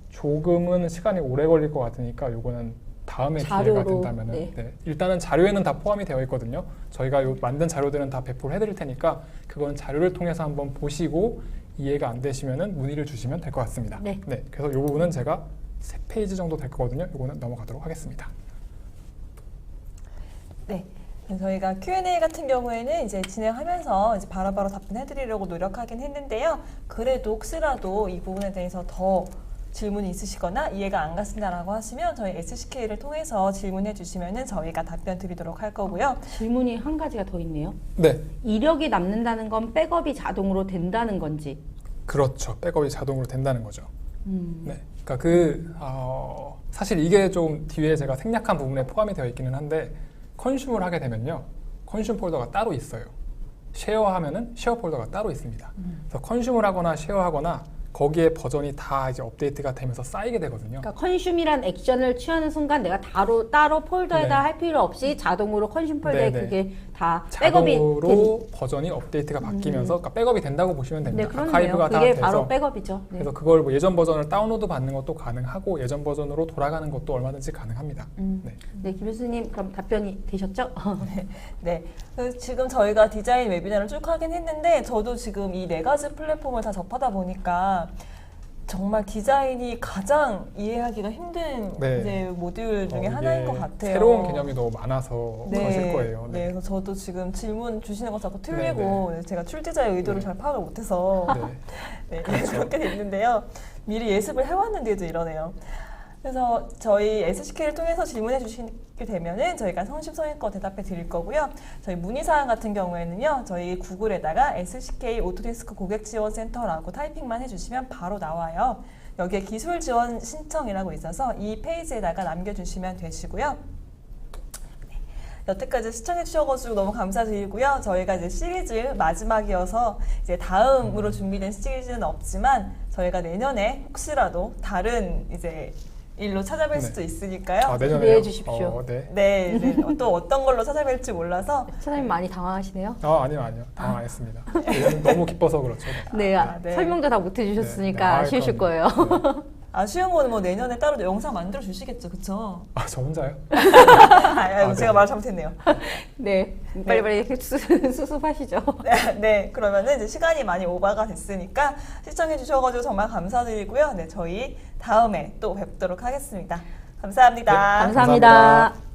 조금은 시간이 오래 걸릴 것 같으니까 요거는 다음에 기회가 자료로, 된다면은 네. 일단은 자료에는 다 포함이 되어 있거든요. 저희가 요 만든 자료들은 다 배포를 해드릴 테니까 그건 자료를 통해서 한번 보시고 이해가 안 되시면은 문의를 주시면 될 것 같습니다. 네. 그래서 요 부분은 제가 3페이지 정도 될 거거든요. 요거는 넘어가도록 하겠습니다. 네. 저희가 Q&A 같은 경우에는 이제 진행하면서 이제 바로바로 답변해드리려고 노력하긴 했는데요. 그래도 혹시라도 이 부분에 대해서 더 질문이 있으시거나 이해가 안 갔습니다라고 하시면 저희 SCK를 통해서 질문해 주시면은 저희가 답변 드리도록 할 거고요. 질문이 한 가지가 더 있네요. 네, 이력이 남는다는 건 백업이 자동으로 된다는 건지. 그렇죠. 백업이 자동으로 된다는 거죠. 음. 네, 그러니까 사실 이게 좀 뒤에 제가 생략한 부분에 포함이 되어 있기는 한데 컨슘을 하게 되면요, 컨슘 폴더가 따로 있어요. 쉐어하면은 쉐어 폴더가 따로 있습니다. 그래서 컨슘을 하거나 쉐어하거나 거기에 버전이 다 이제 업데이트가 되면서 쌓이게 되거든요. 그러니까 컨슘이란 액션을 취하는 순간 내가 따로 폴더에다 네. 할 필요 없이 자동으로 컨슘 폴더에 네, 네. 그게 다 백업이 자동으로 버전이 업데이트가 바뀌면서 그러니까 백업이 된다고 보시면 네, 됩니다. 그렇네요. 아카이브가 다 그게 돼서 바로 백업이죠. 네. 그래서 그걸 뭐 예전 버전을 다운로드 받는 것도 가능하고 예전 버전으로 돌아가는 것도 얼마든지 가능합니다. 네. 네, 김 교수님 그럼 답변이 되셨죠? 네. 그래서 지금 저희가 디자인 웨비나를 쭉 하긴 했는데 저도 지금 이 4가지 플랫폼을 다 접하다 보니까 정말 디자인이 가장 이해하기가 힘든 네. 이제 모듈 중에 이게 하나인 것 같아요. 새로운 개념이 너무 많아서 그러실 거예요. 네. 그래서 저도 지금 질문 주시는 거 자꾸 틀리고 제가 출제자의 의도를 네. 잘 파악을 못해서 네. 네, 그렇게 됐는데요. 미리 예습을 해왔는데도 이러네요. 그래서 저희 SCK를 통해서 질문해 주시게 되면은 저희가 성심성의껏 대답해 드릴 거고요. 저희 문의사항 같은 경우에는요, 저희 구글에다가 SCK 오토데스크 고객지원센터라고 타이핑만 해주시면 바로 나와요. 여기에 기술 지원 신청이라고 있어서 이 페이지에다가 남겨주시면 되시고요. 네. 여태까지 시청해 주셔가지고 너무 감사드리고요. 저희가 이제 시리즈 마지막이어서 이제 다음으로 준비된 시리즈는 없지만 저희가 내년에 혹시라도 다른 이제 일로 찾아뵐 네. 수도 있으니까요. 아, 내년에요? 기대해 주십시오. 네. 네, 네. 또 어떤 걸로 찾아뵐지 몰라서 사장님 많이 당황하시네요. 아니요. 당황 안 했습니다. 너무 기뻐서 그렇죠. 네, 네. 설명도 다 못 해주셨으니까 네. 아쉬우실 거예요. 그럼요. 아쉬운 거는 뭐 내년에 따로 영상 만들어 주시겠죠, 그쵸? 저 혼자요? 제가 네. 말 잘못했네요. 네, 빨리빨리 수습하시죠. 네, 그러면은 이제 시간이 많이 오버가 됐으니까 시청해 주셔가지고 정말 감사드리고요. 네, 저희 다음에 또 뵙도록 하겠습니다. 감사합니다. 네, 감사합니다. 감사합니다.